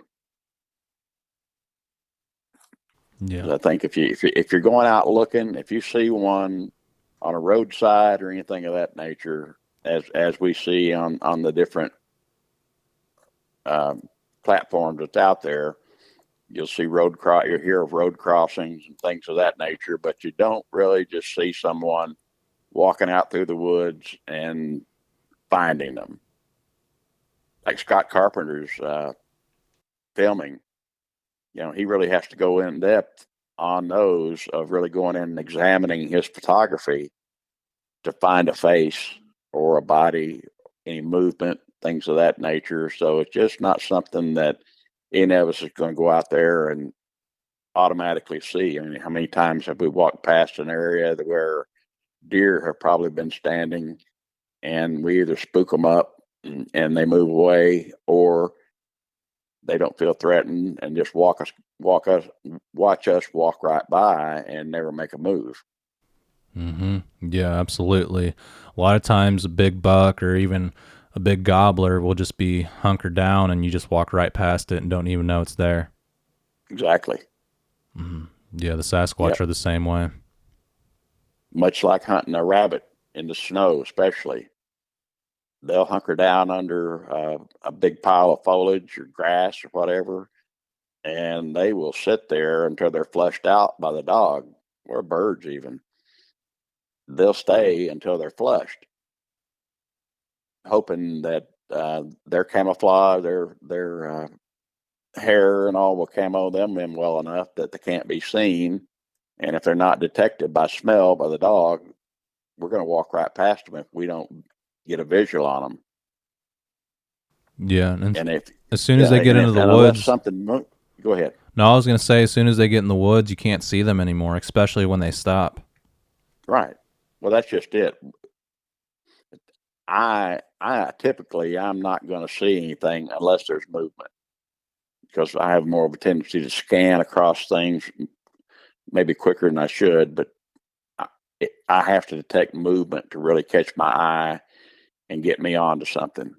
Yeah. I think if you're going out looking, if you see one on a roadside or anything of that nature, as we see on the different platforms that's out there, you'll see you'll hear of road crossings and things of that nature, but you don't really just see someone walking out through the woods and finding them. Like Scott Carpenter's filming, he really has to go in depth on those, of really going in and examining his photography to find a face or a body, any movement, things of that nature. So it's just not something that any of us is going to go out there and automatically see. I mean, how many times have we walked past an area where deer have probably been standing, and we either spook them up and they move away, or they don't feel threatened and just watch us walk right by and never make a move. Mm-hmm. Yeah, absolutely. A lot of times a big buck or even a big gobbler will just be hunkered down and you just walk right past it and don't even know it's there. Exactly. Mm-hmm. Yeah, the Sasquatch are the same way. Much like hunting a rabbit in the snow, especially. They'll hunker down under a big pile of foliage or grass or whatever, and they will sit there until they're flushed out by the dog, or birds even. They'll stay until they're flushed, hoping that their camouflage, their hair and all will camo them in well enough that they can't be seen. And if they're not detected by smell by the dog, we're going to walk right past them if we don't get a visual on them. Yeah, and if as soon as they get into the woods, go ahead. No, I was going to say, as soon as they get in the woods, you can't see them anymore, especially when they stop. Right. Well, that's just it. I typically, I'm not going to see anything unless there's movement, because I have more of a tendency to scan across things maybe quicker than I should, but I have to detect movement to really catch my eye and get me onto something.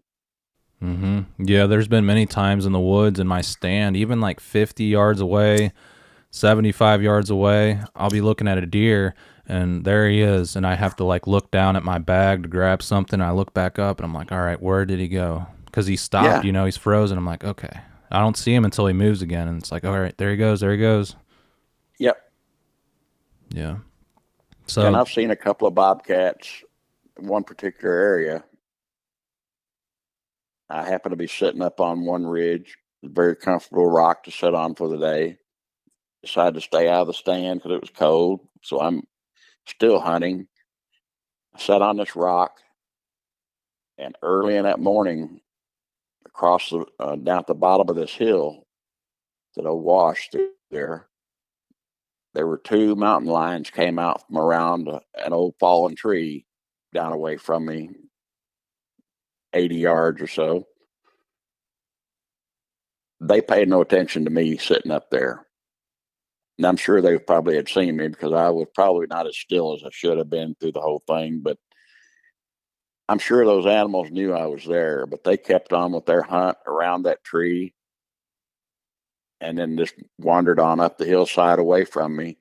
Mm-hmm. Yeah, there's been many times in the woods in my stand, even like 50 yards away, 75 yards away, I'll be looking at a deer and there he is, and I have to like look down at my bag to grab something. I look back up and I'm like, all right, where did he go? Because he stopped, he's frozen. I'm like, okay. I don't see him until he moves again, and it's like, all right, there he goes. Yep. Yeah. So, and I've seen a couple of bobcats in one particular area. I happened to be sitting up on one ridge, a very comfortable rock to sit on for the day. Decided to stay out of the stand because it was cold, so I'm still hunting. I sat on this rock, and early in that morning, across down at the bottom of this hill that I washed through there were two mountain lions came out from around an old fallen tree down away from me, 80 yards or so. They paid no attention to me sitting up there. And I'm sure they probably had seen me, because I was probably not as still as I should have been through the whole thing. But I'm sure those animals knew I was there, but they kept on with their hunt around that tree and then just wandered on up the hillside away from me.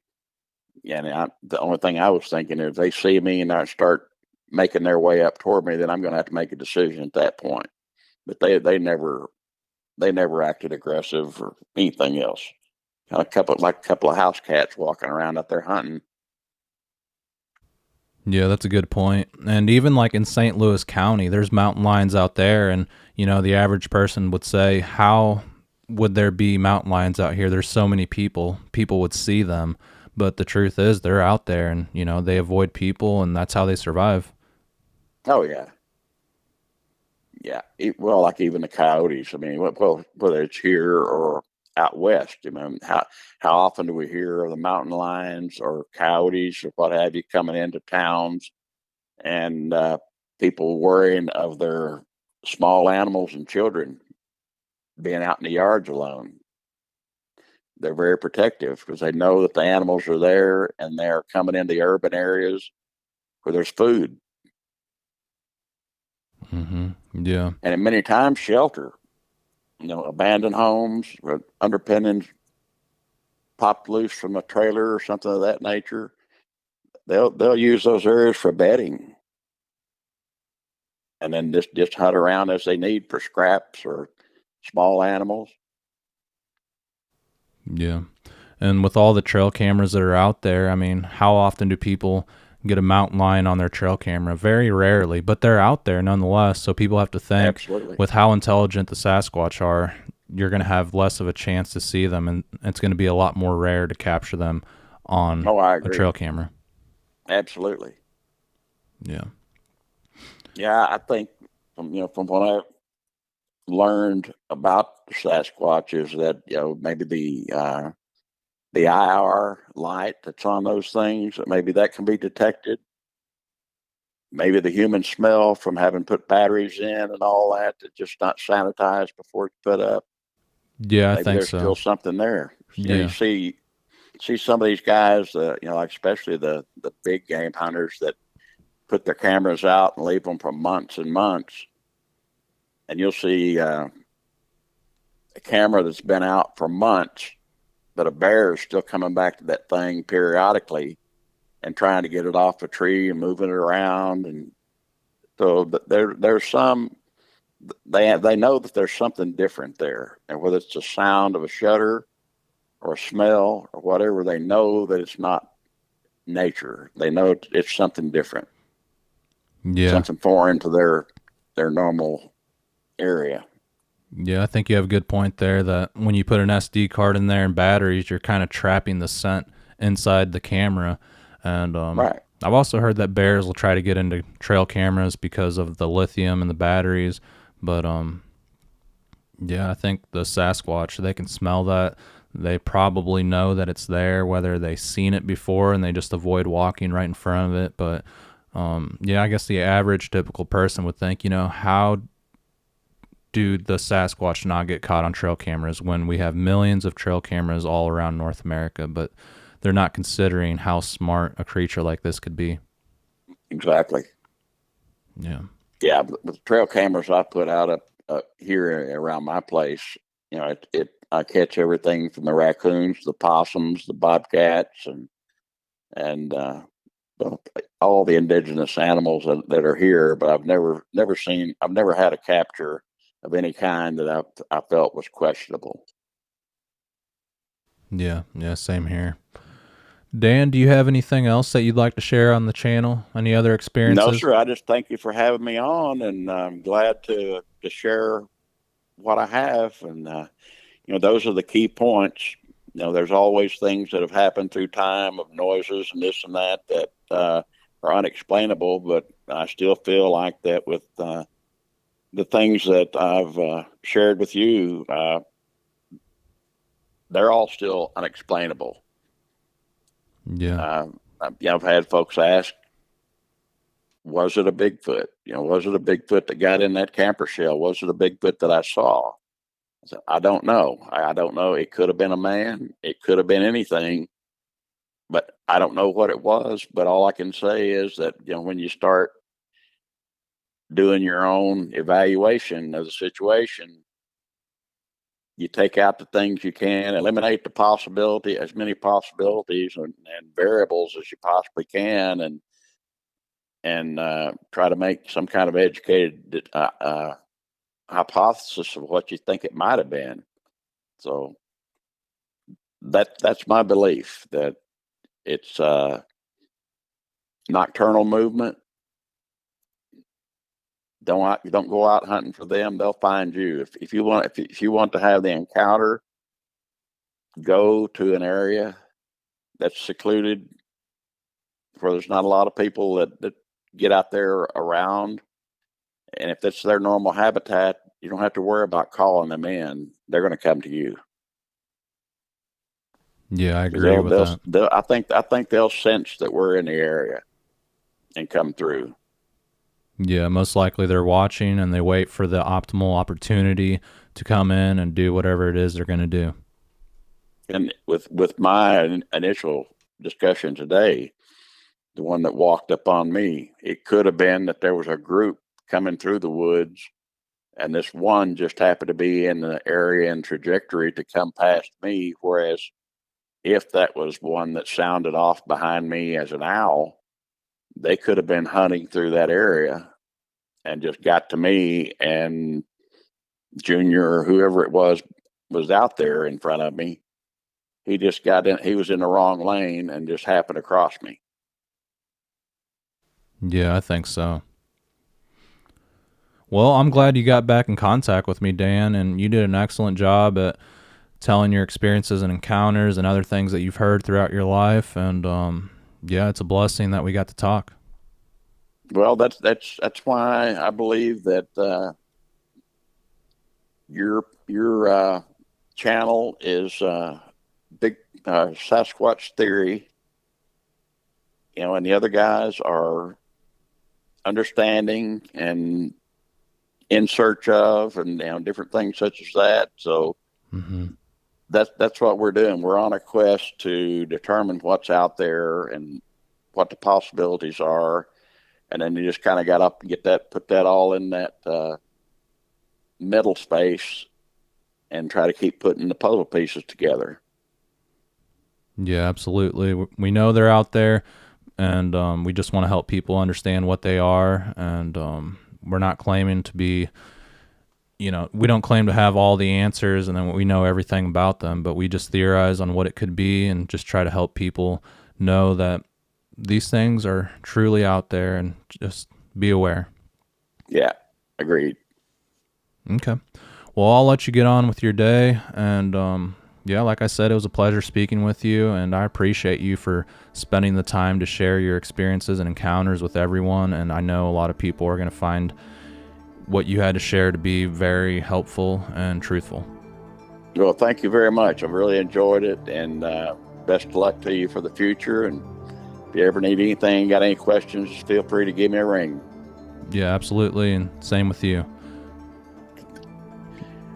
And the only thing I was thinking is, if they see me and I start making their way up toward me, then I'm going to have to make a decision at that point. But they never acted aggressive or anything else. Got a couple of house cats walking around out there hunting. Yeah, that's a good point. And even like in St. Louis County, there's mountain lions out there, and the average person would say, how would there be mountain lions out here? There's so many people. People would see them, but the truth is they're out there, and they avoid people, and that's how they survive. Oh yeah, yeah. Well, like even the coyotes. I mean, well, whether it's here or out west, how often do we hear of the mountain lions or coyotes or what have you coming into towns, and people worrying of their small animals and children being out in the yards alone. They're very protective because they know that the animals are there and they're coming into urban areas where there's food. Mm-hmm. Yeah. And many times shelter, abandoned homes or underpinnings popped loose from a trailer or something of that nature. They'll use those areas for bedding, and then just hunt around as they need for scraps or small animals. Yeah. And with all the trail cameras that are out there, I mean, how often do people get a mountain lion on their trail camera? Very rarely, but they're out there nonetheless. So people have to think, Absolutely. with how intelligent the Sasquatch are, you're going to have less of a chance to see them, and it's going to be a lot more rare to capture them on a trail camera. Absolutely. Yeah. Yeah, I think from what I learned about the Sasquatch is that maybe the IR light that's on those things, maybe that can be detected. Maybe the human smell from having put batteries in and all that just not sanitized before it's put up. Yeah, I Maybe think there's so. still something there. Yeah. You see some of these guys, like especially the big game hunters that put their cameras out and leave them for months and months, and you'll see a camera that's been out for months, but a bear is still coming back to that thing periodically and trying to get it off a tree and moving it around. And so there's some, they know that there's something different there, and whether it's the sound of a shutter or a smell or whatever, they know that it's not nature. They know it's something different. Yeah. Something foreign to their normal area. Yeah, I think you have a good point there that when you put an SD card in there and batteries, you're kind of trapping the scent inside the camera. And Right. I've also heard that bears will try to get into trail cameras because of the lithium and the batteries. But yeah, I think the Sasquatch, they can smell that. They probably know that it's there, whether they've seen it before and they just avoid walking right in front of it. But yeah, I guess the average typical person would think, how do the Sasquatch not get caught on trail cameras when we have millions of trail cameras all around North America? But they're not considering how smart a creature like this could be. Exactly. Yeah. Yeah, with the trail cameras I put out up here around my place, I catch everything from the raccoons, the possums, the bobcats, and all the indigenous animals that are here. But I've never had a capture of any kind that I felt was questionable. Yeah, same here. Dan, do you have anything else that you'd like to share on the channel? Any other experiences? No, sir. I just thank you for having me on, and I'm glad to share what I have. And those are the key points. There's always things that have happened through time of noises and this and that are unexplainable, but I still feel like that with the things that I've shared with you, they're all still unexplainable. Yeah. I've had folks ask, was it a Bigfoot? Was it a Bigfoot that got in that camper shell? Was it a Bigfoot that I saw? I said, I don't know. I don't know. It could have been a man. It could have been anything, but I don't know what it was. But all I can say is that, when you start doing your own evaluation of the situation, you take out the things you can, eliminate as many possibilities and variables as you possibly can, and try to make some kind of educated hypothesis of what you think it might have been. So that's my belief, that it's nocturnal movement. Don't go out hunting for them. They'll find you. If you want to have the encounter, go to an area that's secluded, where there's not a lot of people that get out there around. And if that's their normal habitat, you don't have to worry about calling them in. They're going to come to you. Yeah, I agree with that. I think they'll sense that we're in the area and come through. Yeah, most likely they're watching and they wait for the optimal opportunity to come in and do whatever it is they're going to do. And with my initial discussion today, the one that walked up on me, it could have been that there was a group coming through the woods, and this one just happened to be in the area and trajectory to come past me. Whereas if that was one that sounded off behind me as an owl, they could have been hunting through that area and just got to me, and Junior or whoever it was out there in front of me. He just got in, he was in the wrong lane and just happened to cross me. Yeah, I think so. Well, I'm glad you got back in contact with me, Dan, and you did an excellent job at telling your experiences and encounters and other things that you've heard throughout your life. And yeah, it's a blessing that we got to talk. Well, that's why I believe that your channel is big Sasquatch theory, and the other guys are understanding and in search of, and different things such as that. So that's what we're doing. We're on a quest to determine what's out there and what the possibilities are, and then you just kind of got up and put that all in that middle space and try to keep putting the puzzle pieces together. Yeah, absolutely. We know they're out there, and we just want to help people understand what they are. And we're not claiming to be, we don't claim to have all the answers and then we know everything about them, but we just theorize on what it could be and just try to help people know that these things are truly out there, and just be aware. Yeah, agreed. Okay. Well, I'll let you get on with your day, and yeah, like I said, it was a pleasure speaking with you, and I appreciate you for spending the time to share your experiences and encounters with everyone. And I know a lot of people are going to find what you had to share to be very helpful and truthful. Well, thank you very much. I've really enjoyed it, and best of luck to you for the future. And if you ever need anything, got any questions, just feel free to give me a ring. Yeah, absolutely, and same with you.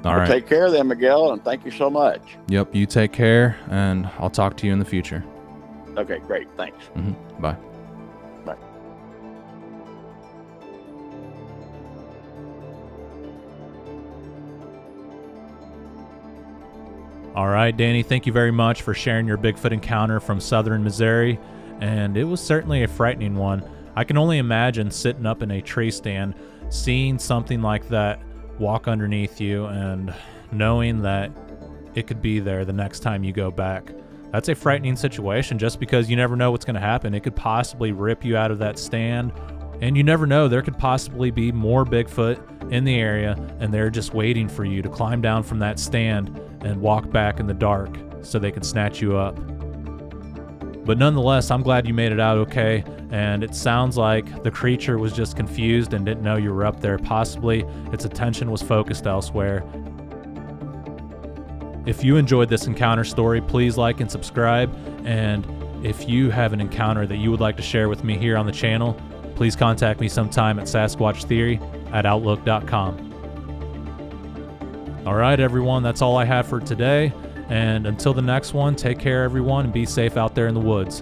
All right. Take care then, Miguel, and thank you so much. Yep, you take care, and I'll talk to you in the future. Okay, great. Thanks. Bye. Bye. All right, Danny, thank you very much for sharing your Bigfoot encounter from southern Missouri, and it was certainly a frightening one. I can only imagine sitting up in a tree stand, seeing something like that walk underneath you, and knowing that it could be there the next time you go back. That's a frightening situation, just because you never know what's going to happen. It could possibly rip you out of that stand, and you never know, there could possibly be more Bigfoot in the area, and they're just waiting for you to climb down from that stand and walk back in the dark so they can snatch you up. But nonetheless, I'm glad you made it out okay, and it sounds like the creature was just confused and didn't know you were up there. Possibly its attention was focused elsewhere. If you enjoyed this encounter story, please like and subscribe, and if you have an encounter that you would like to share with me here on the channel, please contact me sometime at sasquatchtheory@outlook.com. All right, everyone, that's all I have for today. And until the next one, take care, everyone, and be safe out there in the woods.